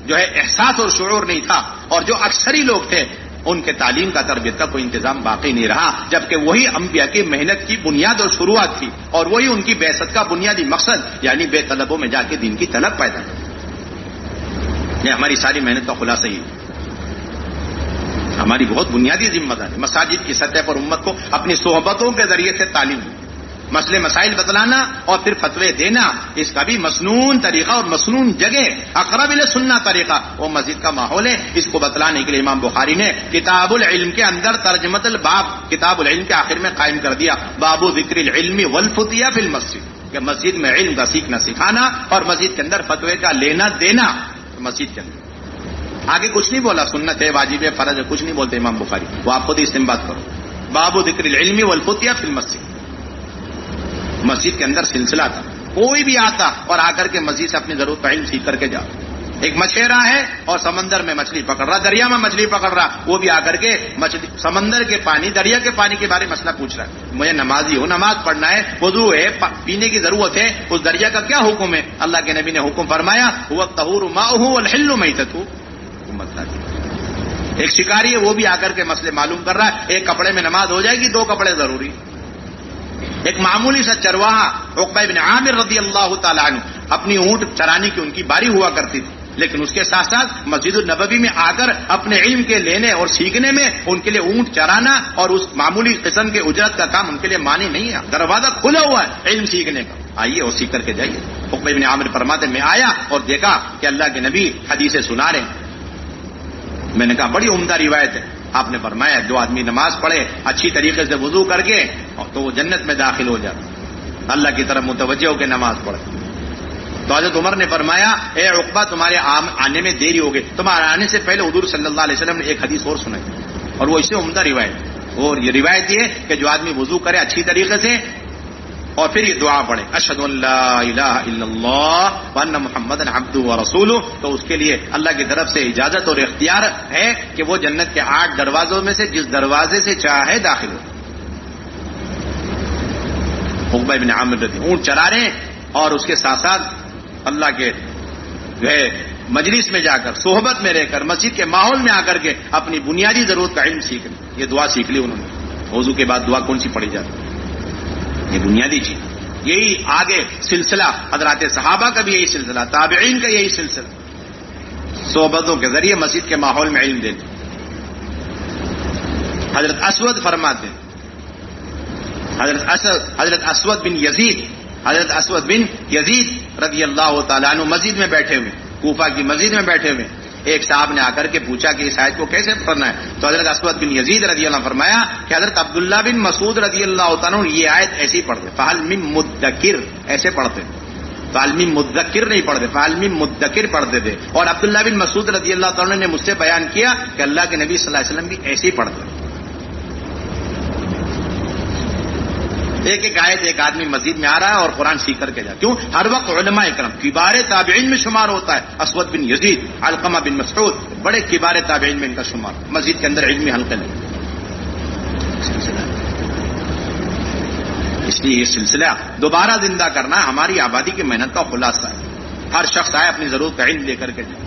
جو ہے احساس اور شعور نہیں تھا، اور جو اکثری لوگ تھے ان کے تعلیم کا تربیت کا کوئی انتظام باقی نہیں رہا، جبکہ وہی انبیاء کی محنت کی بنیاد اور شروعات تھی، اور وہی ان کی بعثت کا بنیادی مقصد یعنی بے طلبوں میں جا کے دین کی طلب پیدا کی۔ یہ ہماری ساری محنت کا خلاصہ ہی ہے، ہماری بہت بنیادی ذمہ داری مساجد کی سطح پر امت کو اپنی صحبتوں کے ذریعے سے تعلیم، مسئلے مسائل بتلانا اور پھر فتوے دینا، اس کا بھی مسنون طریقہ اور مسنون جگہ، اقرب الی سنہ طریقہ وہ مسجد کا ماحول ہے۔ اس کو بتلانے کے لیے امام بخاری نے کتاب العلم کے اندر ترجمۃ الباب کتاب العلم کے آخر میں قائم کر دیا، باب ذکر العلم والفتیہ فی المسجد، کہ مسجد میں علم کا سیکھنا سکھانا اور مسجد کے اندر فتوے کا لینا دینا، مسجد کے اندر آگے کچھ نہیں بولا، سنت ہے، واجب ہے، فرض ہے، کچھ نہیں بولتے امام بخاری، وہ آپ خود استنباط کرو، باب ذکر العلم والفتیہ فی المسجد۔ مسجد کے اندر سلسلہ تھا، کوئی بھی آتا اور آ کر کے مسجد سے اپنی ضرورت کا علم سیکھ کر کے جاؤ۔ ایک مچھیرا ہے اور سمندر میں مچھلی پکڑ رہا، دریا میں مچھلی پکڑ رہا، وہ بھی آ کر کے مچھلی سمندر کے پانی، دریا کے پانی کے بارے میں مسئلہ پوچھ رہا ہے، مجھے نمازی ہوں، نماز پڑھنا ہے، وضو ہے، پینے کی ضرورت ہے، اس دریا کا کیا حکم ہے؟ اللہ کے نبی نے حکم فرمایا هو الطهور ماؤه والحل میتته، ایک شکاری ہے وہ بھی آ کر کے مسئلے معلوم کر رہا ہے، ایک کپڑے میں نماز ہو جائے گی، دو کپڑے ضروری۔ ایک معمولی سا چرواہا عقبہ بن عامر رضی اللہ تعالیٰ عنہ، اپنی اونٹ چرانے کی ان کی باری ہوا کرتی تھی، لیکن اس کے ساتھ ساتھ مسجد النبوی میں آ کر اپنے علم کے لینے اور سیکھنے میں ان کے لیے اونٹ چرانا اور اس معمولی قسم کے اجرت کا کام ان کے لیے مانی نہیں ہے، دروازہ کھلا ہوا ہے علم سیکھنے کا، آئیے اور سیکھ کر کے جائیے۔ عقبہ بن عامر فرماتے میں آیا اور دیکھا کہ اللہ کے نبی حدیثیں سنا رہے ہیں، میں نے کہا بڑی عمدہ روایت ہے، آپ نے فرمایا جو آدمی نماز پڑھے اچھی طریقے سے وضو کر کے تو وہ جنت میں داخل ہو جاتا، اللہ کی طرف متوجہ ہو کے نماز پڑھے۔ تو حضرت عمر نے فرمایا اے عقبہ تمہارے آنے میں دیری ہو گئی، تمہارے آنے سے پہلے حضور صلی اللہ علیہ وسلم نے ایک حدیث اور سنائی، اور وہ اس سے عمدہ روایت، اور یہ روایت یہ کہ جو آدمی وضو کرے اچھی طریقے سے اور پھر یہ دعا پڑھے اشہد ان لا الہ الا اللہ وان محمدا عبدہ ورسولہ، تو اس کے لیے اللہ کی طرف سے اجازت اور اختیار ہے کہ وہ جنت کے 8 دروازوں میں سے جس دروازے سے چاہے داخل ہو۔ عقبہ بن عامر رضی اونٹ چرا رہے ہیں اور اس کے ساتھ ساتھ اللہ کے جو ہے مجلس میں جا کر صحبت میں رہ کر مسجد کے ماحول میں آ کر کے اپنی بنیادی ضرورت کا علم سیکھ لی، یہ دعا سیکھ لی انہوں نے۔ وضو کے بعد دعا کون سی پڑھی جاتی ہے؟ یہ بنیادی چیز، یہی آگے سلسلہ حضرات صحابہ کا بھی یہی سلسلہ، تابعین کا یہی سلسلہ، صحبتوں کے ذریعے مسجد کے ماحول میں علم دیتے۔ حضرت اسود فرماتے ہیں، حضرت اسود بن یزید رضی اللہ تعالیٰ عنہ مسجد میں بیٹھے ہوئے، کوفہ کی مسجد میں بیٹھے ہوئے، ایک صاحب نے آ کر کے پوچھا کہ اس آیت کو کیسے پڑھنا ہے، تو حضرت اسود بن یزید رضی اللہ عنہ فرمایا کہ حضرت عبداللہ بن مسعود رضی اللہ تعالیٰ عنہ یہ آیت ایسی پڑھتے، فہل من مدکر ایسے پڑھتے، فہل من مدکر نہیں پڑھتے، فہل من مدکر پڑھتے تھے، اور عبداللہ بن مسعود رضی اللہ تعالیٰ عنہ نے مجھ سے بیان کیا کہ اللہ کے نبی صلی اللہ علیہ وسلم بھی ایسے ہی پڑھتے۔ ایک آیت ایک آدمی مسجد میں آ رہا ہے اور قرآن سیکھ کر کے جا، کیوں؟ ہر وقت علماء اکرام کبار تابعین میں شمار ہوتا ہے، اسود بن یزید، علقمہ بن مسعود بڑے کبار تابعین میں ان کا شمار، مسجد کے اندر علمی حلقے لگے۔ اس لیے یہ سلسلہ دوبارہ زندہ کرنا ہماری آبادی کی محنت کا خلاصہ ہے، ہر شخص آئے اپنی ضرورت کا علم لے کر کے جائے،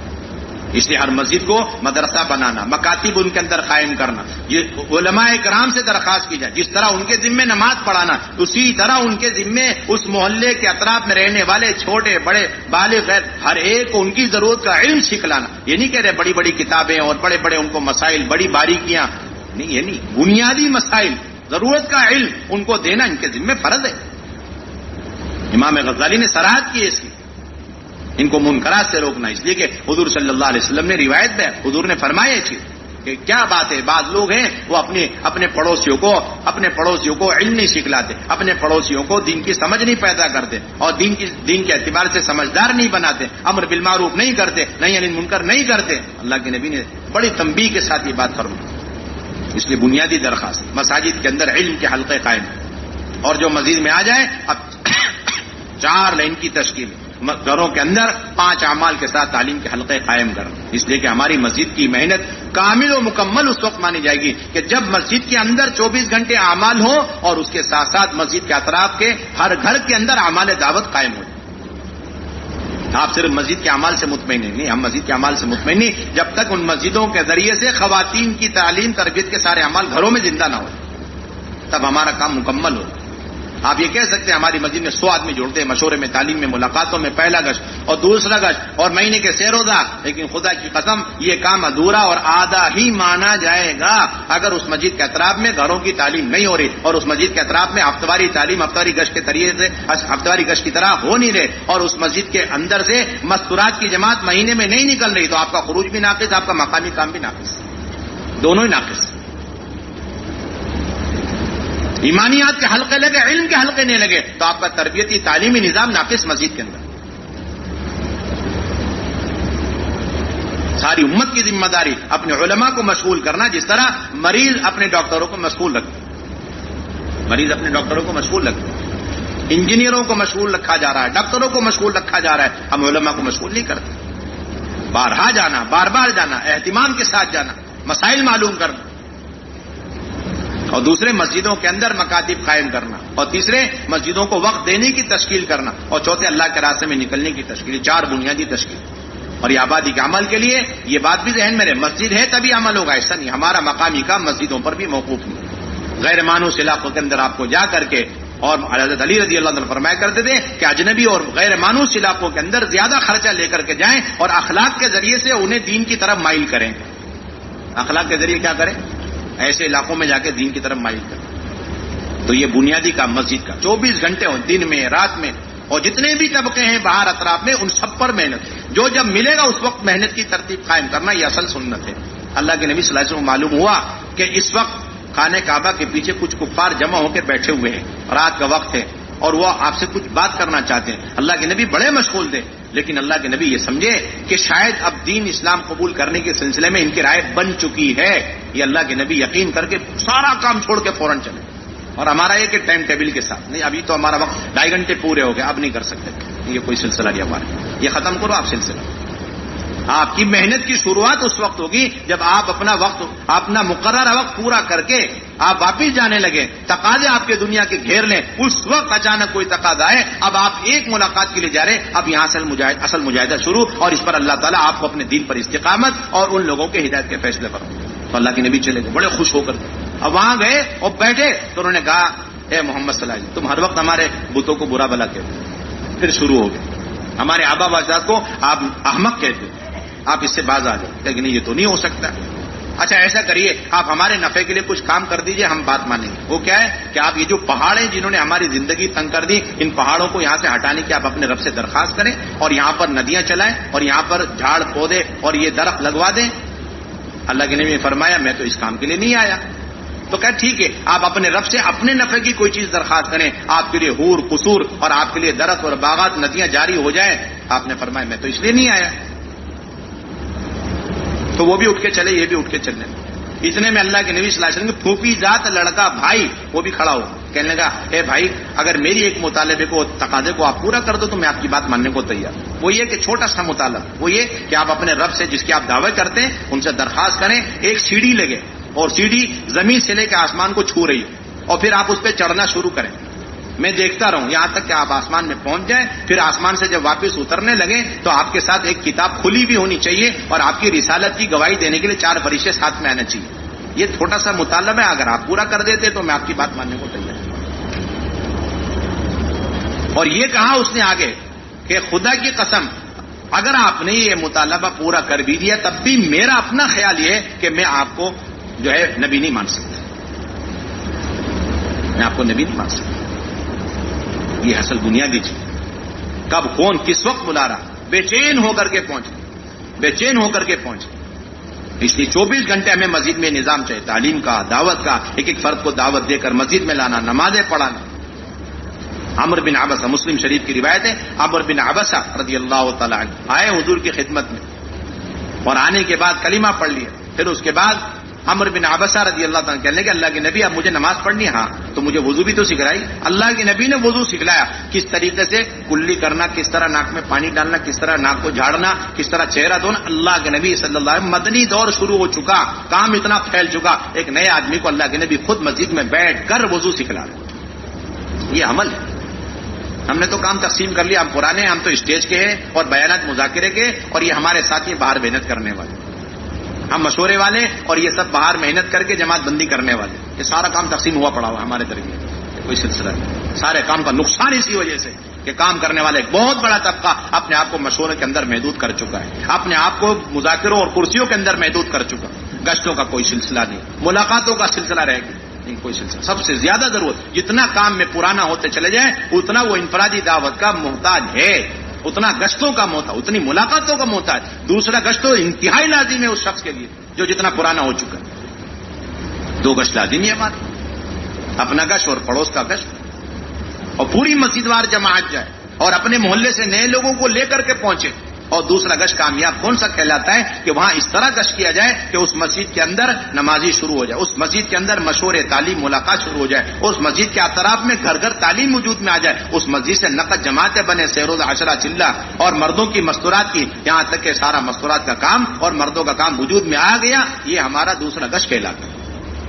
اس لیے ہر مسجد کو مدرسہ بنانا، مکاتب ان کے اندر قائم کرنا، یہ علماء کرام سے درخواست کی جائے، جس طرح ان کے ذمے نماز پڑھانا اسی طرح ان کے ذمے اس محلے کے اطراف میں رہنے والے چھوٹے بڑے بالغ غیر ہر ایک کو ان کی ضرورت کا علم سکھلانا۔ یہ نہیں کہہ رہے بڑی بڑی کتابیں اور بڑے بڑے ان کو مسائل، بڑی باریکیاں نہیں، یہ نہیں، بنیادی مسائل ضرورت کا علم ان کو دینا ان کے ذمے فرض ہے۔ امام غزالی نے صراحت کی اس کی، ان کو منکرات سے روکنا، اس لیے کہ حضور صلی اللہ علیہ وسلم نے روایت میں حضور نے فرمایا یہ چیز کہ کیا بات ہے، بعض لوگ ہیں وہ اپنے پڑوسیوں کو علم نہیں سکھلاتے، اپنے پڑوسیوں کو دین کی سمجھ نہیں پیدا کرتے اور دین کے اعتبار سے سمجھدار نہیں بناتے، امر بالمعروف نہیں کرتے، نہیں عن المنکر نہیں کرتے۔ اللہ کے نبی نے بڑی تنبیہ کے ساتھ یہ بات فرمائی، اس لیے بنیادی درخواست مساجد کے اندر علم کے حلقے قائم ہیں، اور جو مزید میں آ جائے اب 4 لائن کی تشکیل، گھروں کے اندر 5 اعمال کے ساتھ تعلیم کے حلقے قائم کرنا، اس لیے کہ ہماری مسجد کی محنت کامل و مکمل اس وقت مانی جائے گی کہ جب مسجد کے اندر 24 گھنٹے اعمال ہو اور اس کے ساتھ ساتھ مسجد کے اطراف کے ہر گھر کے اندر اعمال دعوت قائم ہو جائے۔ آپ صرف مسجد کے اعمال سے مطمئن نہیں، ہم مسجد کے اعمال سے مطمئن نہیں جب تک ان مسجدوں کے ذریعے سے خواتین کی تعلیم تربیت کے سارے اعمال گھروں میں زندہ نہ ہو، تب ہمارا کام مکمل ہو۔ آپ یہ کہہ سکتے ہیں ہماری مسجد میں 100 آدمی جڑتے ہیں مشورے میں، تعلیم میں، ملاقاتوں میں، پہلا گشت اور دوسرا گشت اور مہینے کے سیر و ضا، لیکن خدا کی قسم یہ کام ادھورا اور آدھا ہی مانا جائے گا اگر اس مسجد کے اطراف میں گھروں کی تعلیم نہیں ہو رہی اور اس مسجد کے اطراف میں ہفتواری تعلیم ہفتواری گشت کے طریقے سے ہفتواری گشت کی طرح ہو نہیں رہے، اور اس مسجد کے اندر سے مستورات کی جماعت مہینے میں نہیں نکل رہی، تو آپ کا خروج بھی ناقص، آپ کا مقامی کام بھی ناقص، دونوں ہی ناقص۔ ایمانیات کے حلقے لگے، علم کے حلقے نہیں لگے تو آپ کا تربیتی تعلیمی نظام ناقص مسجد کے اندر۔ ساری امت کی ذمہ داری اپنے علماء کو مشغول کرنا، جس طرح مریض اپنے ڈاکٹروں کو مشغول رکھتے، مریض اپنے ڈاکٹروں کو مشغول رکھتے، انجینئروں کو مشغول رکھا جا رہا ہے، ڈاکٹروں کو مشغول رکھا جا رہا ہے، ہم علماء کو مشغول نہیں کرتے۔ بارہا جانا، بار بار جانا، اہتمام کے ساتھ جانا، مسائل معلوم کرنا، اور دوسرے مسجدوں کے اندر مکاتب قائم کرنا، اور تیسرے مسجدوں کو وقت دینے کی تشکیل کرنا، اور چوتھے اللہ کے راستے میں نکلنے کی تشکیل۔ 4 بنیادی تشکیل، اور یہ آبادی کے عمل کے لیے یہ بات بھی ذہن میں رہے، مسجد ہے تبھی عمل ہوگا، ایسا نہیں، ہمارا مقامی کام مسجدوں پر بھی موقوف نہیں۔ غیر مانوس علاقوں کے اندر آپ کو جا کر کے، اور حضرت علی رضی اللہ عنہ فرمایا کرتے تھے کہ اجنبی اور غیر مانوس علاقوں کے اندر زیادہ خرچہ لے کر کے جائیں اور اخلاق کے ذریعے سے انہیں دین کی طرف مائل کریں۔ اخلاق کے ذریعے کیا کریں؟ ایسے علاقوں میں جا کے دین کی طرف مائل کریں۔ تو یہ بنیادی کام مسجد کا 24 گھنٹے ہوں، دن میں، رات میں، اور جتنے بھی طبقے ہیں باہر اطراف میں، ان سب پر محنت، جو جب ملے گا اس وقت محنت کی ترتیب قائم کرنا، یہ اصل سنت ہے۔ اللہ کے نبی صلی اللہ علیہ وسلم کو معلوم ہوا کہ اس وقت خانہ کعبہ کے پیچھے کچھ کفار جمع ہو کے بیٹھے ہوئے ہیں، رات کا وقت ہے اور وہ آپ سے کچھ بات کرنا چاہتے ہیں۔ اللہ کے نبی بڑے مشغول تھے، لیکن اللہ کے نبی یہ سمجھے کہ شاید اب دین اسلام قبول کرنے کے سلسلے میں ان کی رائے بن چکی ہے، یہ اللہ کے نبی یقین کر کے سارا کام چھوڑ کے فوراً چلے۔ اور ہمارا یہ کہ ٹائم ٹیبل کے ساتھ نہیں، ابھی تو ہمارا وقت 2.5 گھنٹے پورے ہو گئے، اب نہیں کر سکتے، یہ کوئی سلسلہ نہیں ہمارا، یہ ختم کرو آپ سلسلہ۔ آپ کی محنت کی شروعات اس وقت ہوگی جب آپ اپنا وقت، اپنا مقررہ وقت پورا کر کے آپ واپس جانے لگے، تقاضے آپ کے دنیا کے گھیر لیں، اس وقت اچانک کوئی تقاضا ہے، اب آپ ایک ملاقات کے لیے جا رہے، اب یہاں سے اصل مجاہدہ شروع، اور اس پر اللہ تعالیٰ آپ کو اپنے دین پر استقامت اور ان لوگوں کے ہدایت کے فیصلے پر۔ تو اللہ کے نبی چلے گئے بڑے خوش ہو کر، اب وہاں گئے اور بیٹھے تو انہوں نے کہا اے محمد صلی اللہ علیہ وسلم، تم ہر وقت ہمارے بتوں کو برا بھلا کہتے ہو۔ پھر شروع ہو گئے، ہمارے آبا و اجداد کو آپ احمق کہتے، آپ اس سے باز آ جائیں، لیکن یہ تو نہیں ہو سکتا۔ اچھا ایسا کریے، آپ ہمارے نفع کے لیے کچھ کام کر دیجئے، ہم بات مانیں گے۔ وہ کیا ہے کہ آپ یہ جو پہاڑ ہیں جنہوں نے ہماری زندگی تنگ کر دی، ان پہاڑوں کو یہاں سے ہٹانے کی آپ اپنے رب سے درخواست کریں، اور یہاں پر ندیاں چلائیں، اور یہاں پر جھاڑ پودے اور یہ درخت لگوا دیں۔ اللہ کے نبی نے فرمایا میں تو اس کام کے لیے نہیں آیا۔ تو کہا ٹھیک ہے، آپ اپنے رب سے اپنے نفع کی کوئی چیز درخواست کریں، آپ کے لیے حور قصور اور آپ کے لیے درخت اور باغات ندیاں جاری ہو جائیں۔ آپ نے فرمایا میں تو اس لیے نہیں آیا۔ تو وہ بھی اٹھ کے چلے، یہ بھی اٹھ کے چلنے۔ اتنے میں اللہ کے نبی صلی اللہ علیہ وسلم کے پھوپھی ذات لڑکا بھائی وہ بھی کھڑا ہو، کہنے لگا اے بھائی، اگر میری ایک مطالبے کو، تقاضے کو آپ پورا کر دو تو میں آپ کی بات ماننے کو تیار ہوں۔ وہ یہ کہ چھوٹا سا مطالبہ، وہ یہ کہ آپ اپنے رب سے جس کے آپ دعوے کرتے ہیں ان سے درخواست کریں، ایک سیڑھی لگے اور سیڑھی زمین سے لے کے آسمان کو چھو رہی ہے، اور پھر آپ اس پہ چڑھنا شروع کریں، میں دیکھتا رہوں یہاں تک کہ آپ آسمان میں پہنچ جائیں۔ پھر آسمان سے جب واپس اترنے لگیں تو آپ کے ساتھ ایک کتاب کھلی بھی ہونی چاہیے، اور آپ کی رسالت کی گواہی دینے کے لیے 4 فرشتے ساتھ میں آنا چاہیے۔ یہ چھوٹا سا مطالبہ ہے، اگر آپ پورا کر دیتے تو میں آپ کی بات ماننے کو تیار ہوں۔ اور یہ کہا اس نے آگے کہ خدا کی قسم اگر آپ نے یہ مطالبہ پورا کر بھی دیا تب بھی میرا اپنا خیال یہ ہے کہ میں آپ کو جو ہے نبی نہیں مان سکتا، میں آپ کو نبی نہیں مان سکتا۔ یہ اصل بنیادی چیز، کب کون کس وقت بلا رہا، بے چین ہو کر کے پہنچے، بے چین ہو کر کے پہنچے۔ اس لیے 24 گھنٹے ہمیں مسجد میں نظام چاہیے، تعلیم کا، دعوت کا، ایک ایک فرد کو دعوت دے کر مسجد میں لانا، نمازیں پڑھانا۔ عمرو بن عبسہ، مسلم شریف کی روایت ہے، عمرو بن عبسہ رضی اللہ تعالیٰ عنہ آئے حضور کی خدمت میں، اور آنے کے بعد کلمہ پڑھ لیا، پھر اس کے بعد عمرو بن عبسہ رضی اللہ تعالیٰ کہنے لگے اللہ کے نبی اب مجھے نماز پڑھنی ہے. ہاں تو مجھے وضو بھی تو سکھلائی. اللہ کے نبی نے وضو سکھلایا, کس طریقے سے کلی کرنا, کس طرح ناک میں پانی ڈالنا, کس طرح ناک کو جھاڑنا, کس طرح چہرہ دھونا. اللہ کے نبی صلی اللہ علیہ وسلم, مدنی دور شروع ہو چکا, کام اتنا پھیل چکا, ایک نئے آدمی کو اللہ کے نبی خود مسجد میں بیٹھ کر وضو سکھلا رہے. یہ عمل ہے. ہم نے تو کام تقسیم کر لیا, ہم پرانے ہیں, ہم تو اسٹیج کے ہیں اور بیانات مذاکرے کے, اور یہ ہمارے ساتھی باہر محنت کرنے والے, ہم مشورے والے, اور یہ سب باہر محنت کر کے جماعت بندی کرنے والے. یہ سارا کام تقسیم ہوا پڑا ہوا ہمارے درمیان, کوئی سلسلہ نہیں. سارے کام کا نقصان اسی وجہ سے کہ کام کرنے والے ایک بہت بڑا طبقہ اپنے آپ کو مشورے کے اندر محدود کر چکا ہے, اپنے آپ کو مذاکروں اور کرسیوں کے اندر محدود کر چکا. گشتوں کا کوئی سلسلہ نہیں, ملاقاتوں کا سلسلہ رہ گیا نہیں, کوئی سلسلہ. سب سے زیادہ ضرورت, جتنا کام میں پرانا ہوتے چلے جائیں اتنا وہ انفرادی دعوت کا محتاج ہے, اتنا گشتوں کا محتاج, اتنی ملاقاتوں کا محتاج. دوسرا گشت تو انتہائی لازم ہے اس شخص کے لیے جو جتنا پرانا ہو چکا ہے. 2 گشت لازمی ہے ہمارے, اپنا گشت اور پڑوس کا گشت, اور پوری مسجد وار جماعت جائے اور اپنے محلے سے نئے لوگوں کو لے کر کے پہنچے. اور دوسرا گشت کامیاب کون سا کہلاتا ہے کہ وہاں اس طرح گشت کیا جائے کہ اس مسجد کے اندر نمازی شروع ہو جائے, اس مسجد کے اندر مشورے, تعلیم, ملاقات شروع ہو جائے, اس مسجد کے اطراف میں گھر گھر تعلیم وجود میں آ جائے, اس مسجد سے نقد جماعتیں بنے, سیروز عشرہ چلہ, اور مردوں کی مستورات کی, یہاں تک کہ سارا مستورات کا کام اور مردوں کا کام وجود میں آ گیا. یہ ہمارا دوسرا گشت کہلاتا ہے.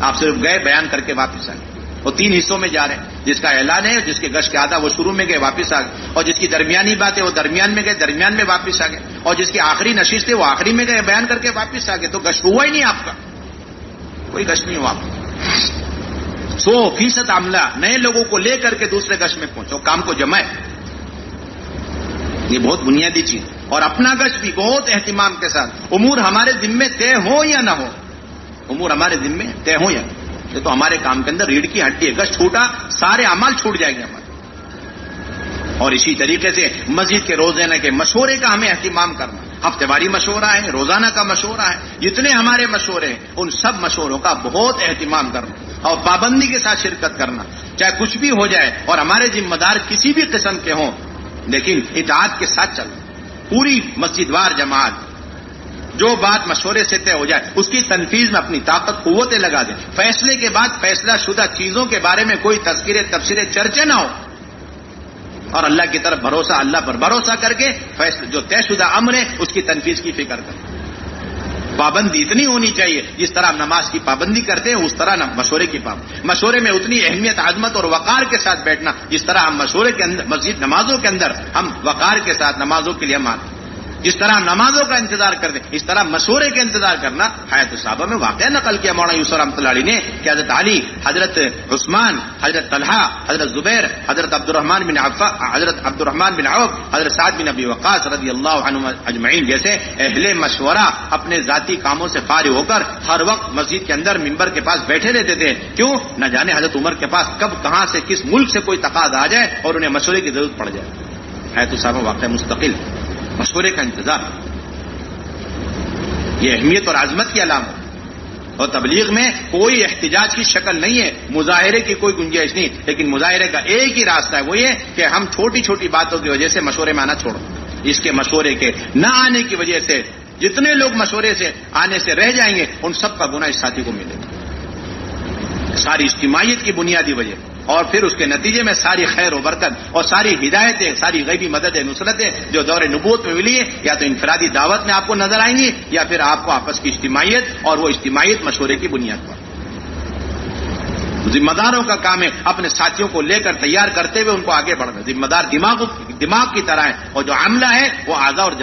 آپ صرف گئے, بیان کر کے واپس آئے. وہ 3 حصوں میں جا رہے ہیں, جس کا اعلان ہے, جس کے گشت کے آدھا وہ شروع میں گئے واپس آ گئے, اور جس کی درمیانی بات ہے وہ درمیان میں گئے, درمیان میں واپس آ گئے, اور جس کی آخری نشست تھے وہ آخری میں گئے, بیان کر کے واپس آ گئے. تو گشت ہوا ہی نہیں آپ کا, کوئی گشت نہیں ہوا آپ کا. 100% عملہ نئے لوگوں کو لے کر کے دوسرے گشت میں پہنچو, کام کو جمائے. یہ بہت بنیادی چیز. اور اپنا گشت بھی بہت اہتمام کے ساتھ, امور ہمارے ذمے طے ہو یا نہ ہو, امور ہمارے ذمے طے ہو یا نہ. یہ تو ہمارے کام کے اندر ریڑھ کی ہڈی ہے. گشت چھوٹا سارے اعمال چھوٹ جائیں گے ہمارے. اور اسی طریقے سے مسجد کے روزانہ کے مشورے کا ہمیں اہتمام کرنا. ہفتے واری مشورہ ہے, روزانہ کا مشورہ ہے, جتنے ہمارے مشورے ہیں ان سب مشوروں کا بہت اہتمام کرنا اور پابندی کے ساتھ شرکت کرنا. چاہے کچھ بھی ہو جائے اور ہمارے ذمہ دار کسی بھی قسم کے ہوں, لیکن اطاعت کے ساتھ چلنا. پوری مسجد وار جماعت جو بات مشورے سے طے ہو جائے اس کی تنفیذ میں اپنی طاقت قوتیں لگا دیں. فیصلے کے بعد فیصلہ شدہ چیزوں کے بارے میں کوئی تذکرے, تبصرے, چرچے نہ ہو, اور اللہ کی طرف بھروسہ, اللہ پر بھروسہ کر کے فیصلہ جو طے شدہ امر ہے اس کی تنفیذ کی فکر کریں. پابندی اتنی ہونی چاہیے جس طرح ہم نماز کی پابندی کرتے ہیں اس طرح مشورے کی پابندی. مشورے میں اتنی اہمیت, عظمت اور وقار کے ساتھ بیٹھنا جس طرح ہم مشورے کے اندر, مسجد نمازوں کے اندر ہم وقار کے ساتھ نمازوں کے لیے ہم آتے ہیں. جس طرح ہم نمازوں کا انتظار کرتے اس طرح مشورے کا انتظار کرنا. حیات الصحابہ میں واقعہ نقل کیا مولانا یوسف رحمۃ اللہ علیہ نے کہ حضرت علی, حضرت عثمان, حضرت طلحہ, حضرت زبیر, حضرت عبد الرحمن بن عوف, حضرت سعد بن ابی وقاص رضی اللہ عنہم اجمعین جیسے اہل مشورہ اپنے ذاتی کاموں سے فارغ ہو کر ہر وقت مسجد کے اندر ممبر کے پاس بیٹھے رہتے تھے. کیوں نہ جانے حضرت عمر کے پاس کب کہاں سے کس ملک سے کوئی تقاضا آ جائے اور انہیں مشورے کی ضرورت پڑ جائے. حیات الصحابہ واقعہ مستقل مشورے کا انتظار, یہ اہمیت اور عظمت کی علامت. اور تبلیغ میں کوئی احتجاج کی شکل نہیں ہے, مظاہرے کی کوئی گنجائش نہیں, لیکن مظاہرے کا ایک ہی راستہ ہے, وہ یہ کہ ہم چھوٹی چھوٹی باتوں کی وجہ سے مشورے میں آنا چھوڑ دیں. اس کے مشورے کے نہ آنے کی وجہ سے جتنے لوگ مشورے سے آنے سے رہ جائیں گے ان سب کا گناہ اس ساتھی کو ملے گا. ساری اجتماعیت کی بنیادی وجہ, اور پھر اس کے نتیجے میں ساری خیر و برکت اور ساری ہدایتیں, ساری غیبی مدد نصرتیں جو دور نبوت میں ملی ہے یا تو انفرادی دعوت میں آپ کو نظر آئیں گی یا پھر آپ کو آپس کی اجتماعیت, اور وہ اجتماعیت مشورے کی بنیاد پر. ذمہ داروں کا کام ہے اپنے ساتھیوں کو لے کر تیار کرتے ہوئے ان کو آگے بڑھنا. ذمہ دار دماغ کی طرح ہے اور جو عملہ ہے وہ اعضاء اور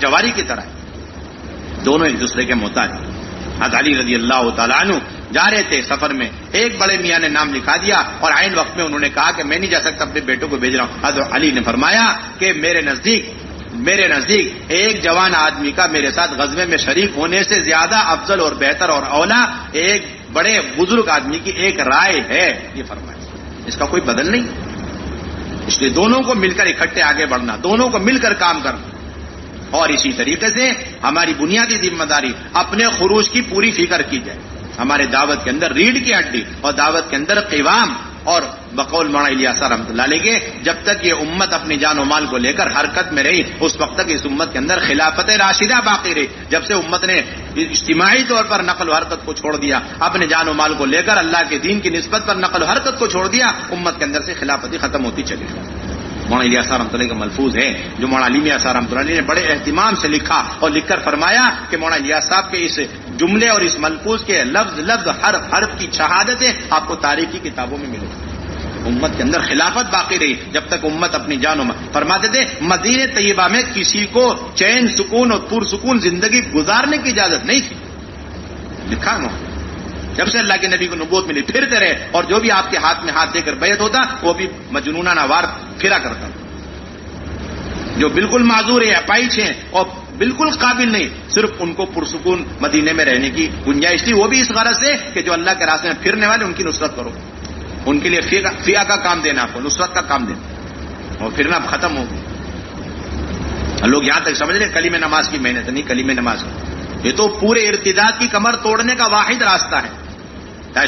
جواری کی طرح ہے, دونوں ایک دوسرے کے محتاج ہیں. حضرت علی رضی اللہ تعالیٰ عنہ جا رہے تھے سفر میں, ایک بڑے میاں نے نام لکھا دیا اور عین وقت میں انہوں نے کہا کہ میں نہیں جا سکتا, اپنے بیٹوں کو بھیج رہا ہوں. حضرت علی نے فرمایا کہ میرے نزدیک ایک جوان آدمی کا میرے ساتھ غزوے میں شریک ہونے سے زیادہ افضل اور بہتر اور اولا ایک بڑے بزرگ آدمی کی ایک رائے ہے. یہ فرمایا, اس کا کوئی بدل نہیں. اس لیے دونوں کو مل کر اکٹھے آگے بڑھنا, دونوں کو مل کر کام کرنا. اور اسی طریقے سے ہماری بنیادی ذمہ داری اپنے خروج کی پوری فکر کی جائے. ہمارے دعوت کے اندر ریڑھ کی ہڈی اور دعوت کے اندر قوام, اور بقول مولانا الیاس رحمۃ اللہ علیہ کے جب تک یہ امت اپنی جان و مال کو لے کر حرکت میں رہی اس وقت تک اس امت کے اندر خلافت راشدہ باقی رہی. جب سے امت نے اجتماعی طور پر نقل و حرکت کو چھوڑ دیا، اپنے جان و مال کو لے کر اللہ کے دین کی نسبت پر نقل و حرکت کو چھوڑ دیا، امت کے اندر سے خلافتی ختم ہوتی چلی گئی۔ مولانا الیاس رحمۃ اللہ کا ملفوظ ہے جو مولانا علی میاں صاحب رحمۃ اللہ علیہ نے بڑے اہتمام سے لکھا اور لکھ کر فرمایا کہ مولانا الیاس صاحب کے اس جملے اور اس ملفوظ کے لفظ لفظ حرف حرف کی شہادتیں آپ کو تاریخی کتابوں میں ملے گی۔ امت کے اندر خلافت باقی رہی جب تک امت اپنی جان و مال، فرماتے تھے مدینہ طیبہ میں کسی کو چین سکون اور پرسکون زندگی گزارنے کی اجازت نہیں تھی، لکھا نا۔ جب سے اللہ کے نبی کو نبوت ملی پھرتے رہے، اور جو بھی آپ کے ہاتھ میں ہاتھ دے کر بیعت ہوتا وہ بھی مجنونانہ وار پھرا کرتا، جو بالکل معذور ہے، اپائچ ہیں اور بالکل قابل نہیں، صرف ان کو پرسکون مدینے میں رہنے کی گنجائش تھی، وہ بھی اس غرض سے کہ جو اللہ کے راستے میں پھرنے والے ان کی نصرت کرو، ان کے لیے فیا کا کام دینا، آپ کو نصرت کا کام دینا، اور پھرنا ختم ہو گیا۔ لوگ یہاں تک سمجھ رہے کلمہ نماز کی محنت نہیں، کلمہ نماز یہ تو پورے ارتداد کی کمر توڑنے کا واحد راستہ ہے۔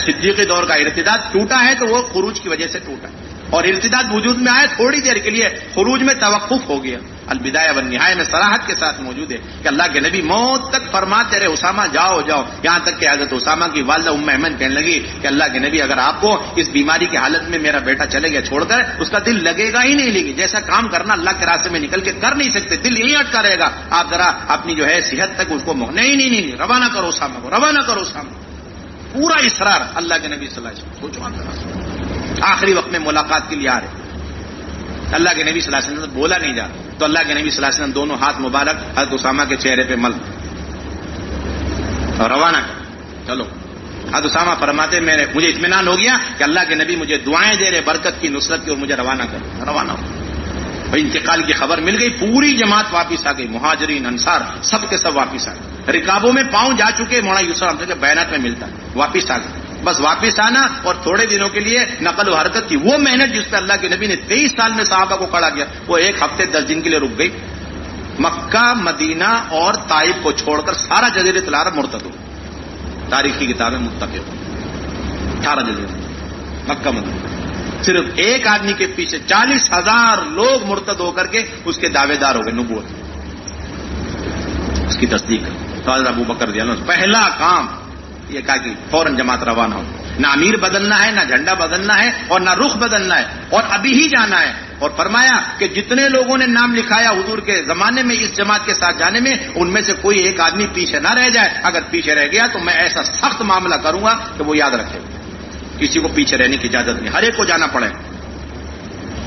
صدیقی دور کا ارتداد ٹوٹا ہے تو وہ خروج کی وجہ سے ٹوٹا، اور ارتداد وجود میں آئے تھوڑی دیر کے لیے، خروج میں توقف ہو گیا۔ البدایہ والنہایہ میں صراحت کے ساتھ موجود ہے کہ اللہ کے نبی موت تک فرماتے رہے اسامہ جاؤ جاؤ، یہاں تک کہ حضرت اسامہ کی والدہ ام ایمن کہنے لگی کہ اللہ کے نبی اگر آپ کو اس بیماری کی حالت میں میرا بیٹا چلے گیا چھوڑ کر، اس کا دل لگے گا ہی نہیں، لگے جیسا کام کرنا اللہ کے راستے میں نکل کے کر نہیں سکتے، دل یہی اٹکا رہے گا، آپ ذرا اپنی جو ہے صحت تک اس کو نہیں روانہ کرو اسامہ کو، روانہ کرو اسامہ، پورا اصرار اللہ کے نبی صلی اللہ علیہ وسلم۔ سوچو آخری وقت میں ملاقات کے لیے آ رہے، اللہ کے نبی صلی اللہ علیہ وسلم بولا نہیں جا، تو اللہ کے نبی صلی اللہ علیہ وسلم دونوں ہاتھ مبارک حضرت اسامہ کے چہرے پہ مل اور روانہ کر، چلو۔ حضرت اسامہ فرماتے مجھے اطمینان ہو گیا کہ اللہ کے نبی مجھے دعائیں دے رہے برکت کی، نصرت کی، اور مجھے روانہ کر، روانہ ہو۔ بھائی انتقال کی خبر مل گئی، پوری جماعت واپس آ گئی، مہاجرین انصار سب کے سب واپس آ گئے، رکابوں میں پاؤں جا چکے، مولانا یوسف رحمۃ اللہ کے بیانات میں ملتا ہے، واپس آ گئے۔ بس واپس آنا اور تھوڑے دنوں کے لیے نقل و حرکت کی وہ محنت جس پہ اللہ کے نبی نے 23 سال میں صحابہ کو کھڑا کیا، وہ 1 ہفتے 10 دن کے لیے رک گئی۔ مکہ مدینہ اور طائف کو چھوڑ کر سارا جزیرۃ العرب مرتد ہو، تاریخی کتابیں متفق، 18 جزیرے مکہ مدینہ، صرف ایک آدمی کے پیچھے 40,000 لوگ مرتد ہو کر کے اس کے دعوے دار ہو گئے نبوت، اس کی تصدیق تو حضرت ابو بکر رضی اللہ عنہ پہلا کام یہ کہا کہ فوراً جماعت روانہ ہو، نہ امیر بدلنا ہے، نہ جھنڈا بدلنا ہے، اور نہ رخ بدلنا ہے، اور ابھی ہی جانا ہے۔ اور فرمایا کہ جتنے لوگوں نے نام لکھایا حضور کے زمانے میں اس جماعت کے ساتھ جانے میں، ان میں سے کوئی ایک آدمی پیچھے نہ رہ جائے، اگر پیچھے رہ گیا تو میں ایسا سخت معاملہ کروں گا کہ وہ یاد رکھے، کسی کو پیچھے رہنے کی اجازت نہیں، ہر ایک کو جانا پڑے،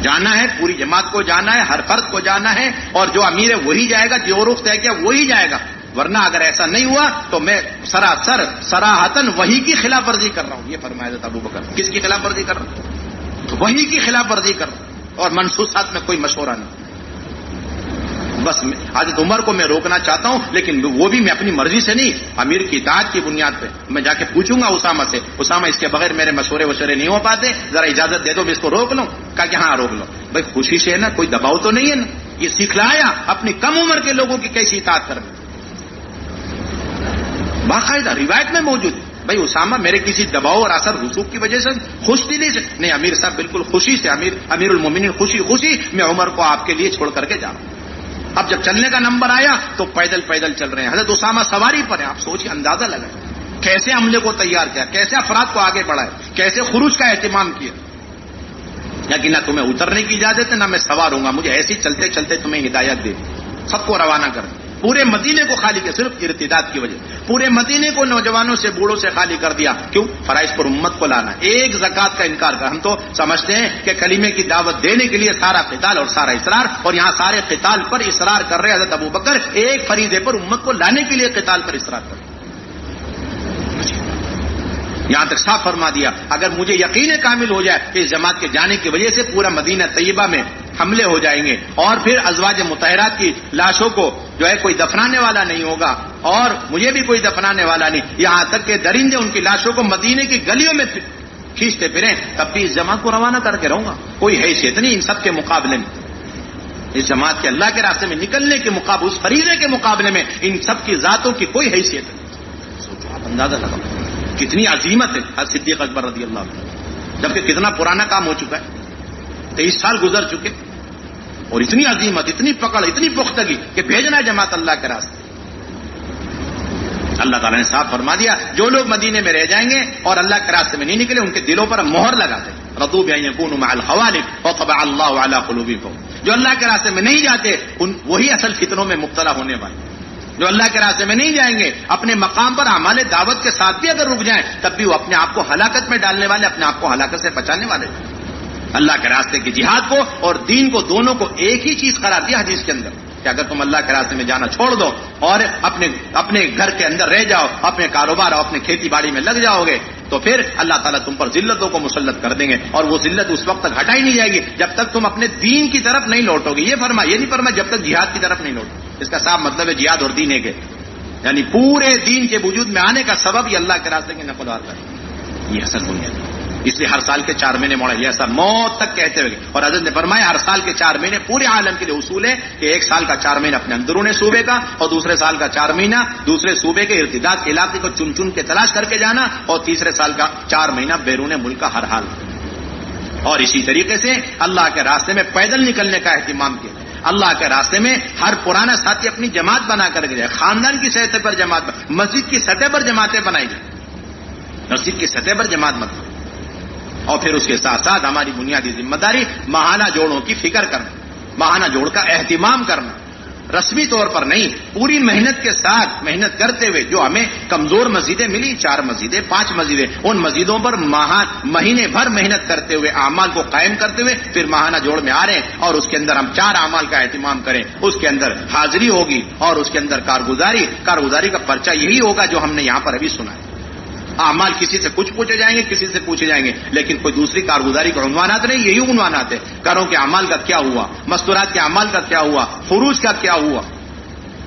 جانا ہے، پوری جماعت کو جانا ہے، ہر فرد کو جانا ہے، اور جو امیر ہے وہی جائے گا، جو رخ طے کیا وہی جائے گا، ورنہ اگر ایسا نہیں ہوا تو میں سراسر صراحتاً وحی کی خلاف ورزی کر رہا ہوں۔ یہ فرمایا حضرت ابو بکر، کس کی خلاف ورزی کر رہا ہوں؟ تو وحی کی خلاف ورزی کر رہا ہوں، اور منصوصات میں کوئی مشورہ نہیں۔ بس حضرت عمر کو میں روکنا چاہتا ہوں، لیکن وہ بھی میں اپنی مرضی سے نہیں، امیر کی اطاعت کی بنیاد پہ میں جا کے پوچھوں گا اسامہ سے، اسامہ اس کے بغیر میرے مشورے نہیں ہو پاتے، ذرا اجازت دے دو میں اس کو روک لوں۔ کہا کہ ہاں روک لو، بھائی خوشی سے ہے نا، کوئی دباؤ تو نہیں ہے نا، یہ سکھلایا اپنی کم عمر کے لوگوں کی کیسی اطاعت کرنا، باقاعدہ روایت میں موجود ہے۔ بھائی اسامہ میرے کسی دباؤ اور اثر رسوخ کی وجہ سے خوش دلی سے نہیں، امیر صاحب بالکل خوشی سے، امیر المومنین خوشی میں عمر کو آپ کے لیے چھوڑ کر کے جا رہا ہوں۔ اب جب چلنے کا نمبر آیا تو پیدل چل رہے ہیں، حضرت اسامہ سواری پر ہیں، آپ سوچیے، اندازہ لگائیں کیسے عملے کو تیار کیا، کیسے افراد کو آگے بڑھائے، کیسے خروج کا اہتمام کیا، لیکن نہ تمہیں اترنے کی اجازت ہے نہ میں سوار ہوں گا، مجھے ایسی چلتے چلتے تمہیں ہدایت دے، سب کو روانہ کر، پورے مدینے کو خالی کیا، صرف ارتداد کی وجہ، پورے مدینے کو نوجوانوں سے بوڑھوں سے خالی کر دیا، کیوں؟ فرائض پر امت کو لانا، ایک زکات کا انکار کر۔ ہم تو سمجھتے ہیں کہ کلمے کی دعوت دینے کے لیے سارا قتال اور سارا اصرار، اور یہاں سارے قتال پر اصرار کر رہے حضرت ابو بکر، ایک فریضے پر امت کو لانے کے لیے قتال پر اصرار کر رہے، یہاں تک صاف فرما دیا اگر مجھے یقین کامل ہو جائے کہ اس جماعت کے جانے کی وجہ سے پورا مدینہ طیبہ میں حملے ہو جائیں گے، اور پھر ازواج مطہرات کی لاشوں کو جو ہے کوئی دفنانے والا نہیں ہوگا، اور مجھے بھی کوئی دفنانے والا نہیں، یہاں تک کہ درندے ان کی لاشوں کو مدینے کی گلیوں میں کھینچتے پھریں، تب بھی اس جماعت کو روانہ کر کے رہوں گا، کوئی حیثیت نہیں ان سب کے مقابلے میں، اس جماعت کے اللہ کے راستے میں نکلنے کے مقابلے، اس فریضے کے مقابلے میں ان سب کی ذاتوں کی کوئی حیثیت نہیں۔ سوچو، آپ اندازہ لگاؤ کتنی عظیمت ہے حضرت صدیق اکبر رضی اللہ عنہ، جبکہ کتنا پرانا کام ہو چکا ہے، 23 سال گزر چکے، اور اتنی عظیمت، اتنی پکڑ، اتنی پختگی کہ بھیجنا ہے جماعت اللہ کے راستے۔ اللہ تعالیٰ نے صاف فرما دیا جو لوگ مدینے میں رہ جائیں گے اور اللہ کے راستے میں نہیں نکلے ان کے دلوں پر مہر لگا دیں. رضوا بأن يكونوا مع الخوالف وطبع الله على قلوبهم. جو اللہ کے راستے میں نہیں جاتے وہی اصل فتنوں میں مبتلا ہونے والے. جو اللہ کے راستے میں نہیں جائیں گے اپنے مقام پر اعمال دعوت کے ساتھ بھی اگر رک جائیں تب بھی وہ اپنے آپ کو ہلاکت میں ڈالنے والے, اپنے آپ کو ہلاکت سے بچانے والے. اللہ کے راستے کی جہاد کو اور دین کو دونوں کو ایک ہی چیز قرار دیا حدیث کے اندر کہ اگر تم اللہ کے راستے میں جانا چھوڑ دو اور اپنے گھر کے اندر رہ جاؤ, اپنے کاروبار اور اپنے کھیتی باڑی میں لگ جاؤ گے تو پھر اللہ تعالیٰ تم پر ذلتوں کو مسلط کر دیں گے اور وہ ذلت اس وقت تک ہٹائی نہیں جائے گی جب تک تم اپنے دین کی طرف نہیں لوٹو گے. یہ نہیں فرما جب تک جہاد کی طرف نہیں لوٹو. اس کا صاف مطلب ہے جہاد اور دین ایک ہے, یعنی پورے دین کے وجود میں آنے کا سبب یہ اللہ کے راستے کی نقل آتا ہے. یہ اصل بنیاد ہے. اس لیے ہر سال کے 4 مہینے موڑا, یہ ایسا موت تک کہتے ہوئے. اور حضرت نے فرمایا ہر سال کے 4 مہینے پورے عالم کے لیے اصول ہے کہ ایک سال کا 4 مہینہ اپنے اندرون صوبے کا اور دوسرے سال کا 4 مہینہ دوسرے صوبے کے ارتداد کے علاقے کو چن چن کے تلاش کر کے جانا اور تیسرے سال کا 4 مہینہ بیرون ملک کا ہر حال. اور اسی طریقے سے اللہ کے راستے میں پیدل نکلنے کا اہتمام کیا. اللہ کے راستے میں ہر پرانا ساتھی اپنی جماعت بنا کر کے جائے, خاندان کی سطح پر جماعت, مسجد کی سطح پر جماعتیں بنائی جائیں, مسجد کی سطح پر جماعت مت. اور پھر اس کے ساتھ ساتھ ہماری بنیادی ذمہ داری ماہانہ جوڑوں کی فکر کرنا, ماہانہ جوڑ کا اہتمام کرنا, رسمی طور پر نہیں پوری محنت کے ساتھ محنت کرتے ہوئے. جو ہمیں کمزور مسجدیں ملی 4 مسجدیں 5 مسجدیں, ان مسجدوں پر مہینے بھر محنت کرتے ہوئے اعمال کو قائم کرتے ہوئے پھر ماہانہ جوڑ میں آ رہے ہیں اور اس کے اندر ہم 4 اعمال کا اہتمام کریں. اس کے اندر حاضری ہوگی اور اس کے اندر کارگزاری کا پرچہ یہی ہوگا جو ہم نے یہاں پر ابھی سنا ہے. اعمال کسی سے کچھ پوچھے جائیں گے, کسی سے پوچھے جائیں گے, لیکن کوئی دوسری کارگزاری کے عنوانات نہیں, یہی عنوانات ہیں. گھروں کے اعمال کا کیا ہوا, مستورات کے اعمال کا کیا ہوا, فروج کا کیا ہوا.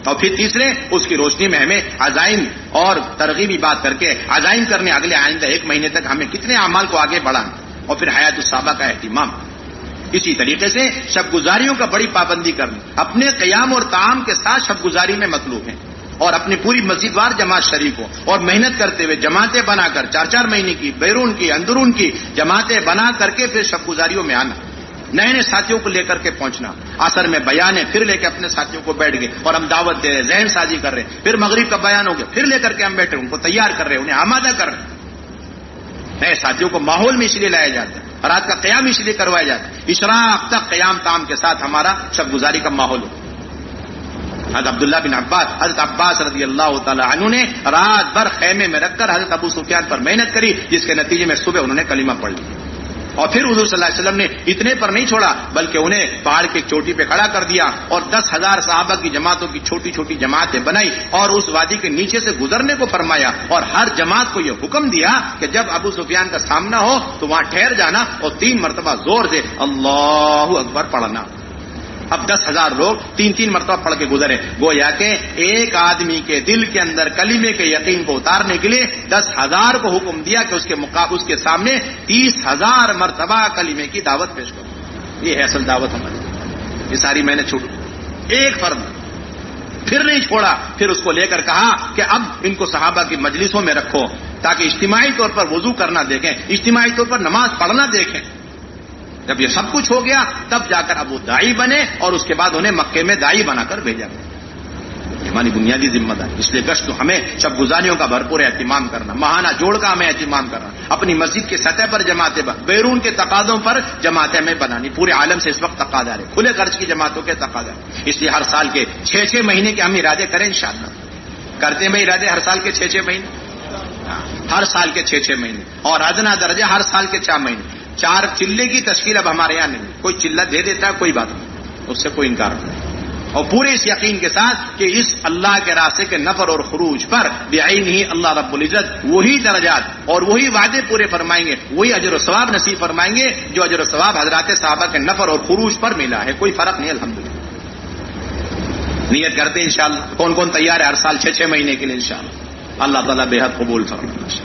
اور پھر تیسرے اس کی روشنی میں ہمیں عزائم اور ترغیبی بات کر کے عزائم کرنے اگلے آئندہ 1 مہینے تک ہمیں کتنے اعمال کو آگے بڑھانا. اور پھر حیات الصحابہ کا اہتمام. اسی طریقے سے شب گزاریوں کا بڑی پابندی کرنا, اپنے قیام اور طعام کے ساتھ شب گزاری میں مطلوب ہے اور اپنی پوری مسجد وار جماعت شریک ہو اور محنت کرتے ہوئے جماعتیں بنا کر 4 مہینے کی بیرون کی اندرون کی جماعتیں بنا کر کے پھر شب گزاریوں میں آنا, نئے ساتھیوں کو لے کر کے پہنچنا. عصر میں بیان ہے پھر لے کے اپنے ساتھیوں کو بیٹھ گئے اور ہم دعوت دے رہے, ذہن سازی کر رہے ہیں. پھر مغرب کا بیان ہو گیا پھر لے کر کے ہم بیٹھے ان کو تیار کر رہے ہیں, انہیں آمادہ کر رہے ہیں. نئے ساتھیوں کو ماحول میں اس لیے لایا جاتا ہے, رات کا قیام اس لیے کروایا جاتا ہے اشراق تک قیام تام کے ساتھ ہمارا شب گزاری کا ماحول ہو. حضرت عباس رضی اللہ تعالی عنہ نے رات بھر خیمے میں رکھ کر حضرت ابو سفیان پر محنت کری, جس کے نتیجے میں صبح انہوں نے کلمہ پڑھ لیا. اور پھر حضور صلی اللہ علیہ وسلم نے اتنے پر نہیں چھوڑا بلکہ انہیں پہاڑ کی چوٹی پہ کھڑا کر دیا اور 10,000 صحابہ کی جماعتوں کی چھوٹی چھوٹی جماعتیں بنائی اور اس وادی کے نیچے سے گزرنے کو فرمایا. اور ہر جماعت کو یہ حکم دیا کہ جب ابو سفیان کا سامنا ہو تو وہاں ٹھہر جانا اور 3 مرتبہ زور سے اللہ اکبر پڑھنا. اب 10,000 لوگ 3 مرتبہ پڑھ کے گزرے. گویا کہ ایک آدمی کے دل کے اندر کلمے کے یقین کو اتارنے کے لیے 10,000 کو حکم دیا کہ اس کے سامنے 30,000 مرتبہ کلمے کی دعوت پیش کرو. یہ ہے اصل دعوت ہماری. یہ ساری میں نے چھوڑ ایک فرد پھر نہیں چھوڑا, پھر اس کو لے کر کہا کہ اب ان کو صحابہ کی مجلسوں میں رکھو تاکہ اجتماعی طور پر وضو کرنا دیکھیں, اجتماعی طور پر نماز پڑھنا دیکھیں. جب یہ سب کچھ ہو گیا تب جا کر اب وہ داعی بنے اور اس کے بعد انہیں مکے میں داعی بنا کر بھیجا گیا. ہماری بنیادی ذمہ داری. اس لیے گشت ہمیں شب گزاریوں کا بھرپور اہتمام کرنا, ماہانہ جوڑ کا ہمیں اہتمام کرنا, اپنی مسجد کی سطح پر جماعتیں, بیرون کے تقاضوں پر جماعتیں ہمیں بنانی. پورے عالم سے اس وقت تقاضا ہے, کھلے خرچ کی جماعتوں کے تقاضا. اس لیے ہر سال کے 6 مہینے کے ہم ارادے کریں انشاءاللہ. کرتے ہیں ارادے ہر سال کے 6 مہینے, ہر سال کے 6 مہینے, اور ادنا درجہ ہر سال کے 4 مہینے. 4 چلے کی تشکیل اب ہمارے یہاں نہیں, کوئی چلہ دے دیتا ہے کوئی بات نہیں, اس سے کوئی انکار نہیں. اور پورے اس یقین کے ساتھ کہ اس اللہ کے راستے کے نفر اور خروج پر بعین ہی اللہ رب العزت وہی درجات اور وہی وعدے پورے فرمائیں گے, وہی اجر و ثواب نصیب فرمائیں گے جو اجر و ثواب حضرات صحابہ کے نفر اور خروج پر ملا ہے. کوئی فرق نہیں الحمدللہ. نیت کرتے ہیں انشاءاللہ. کون کون تیار ہے ہر سال 6 مہینے کے لیے انشاءاللہ. اللہ تعالیٰ بے حد قبول فرمائے.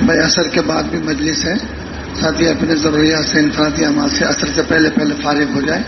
بھائی عصر کے بعد بھی مجلس ہے, ساتھی اپنے ضروریات سے انفرادی اعمال سے عصر سے پہلے فارغ ہو جائے.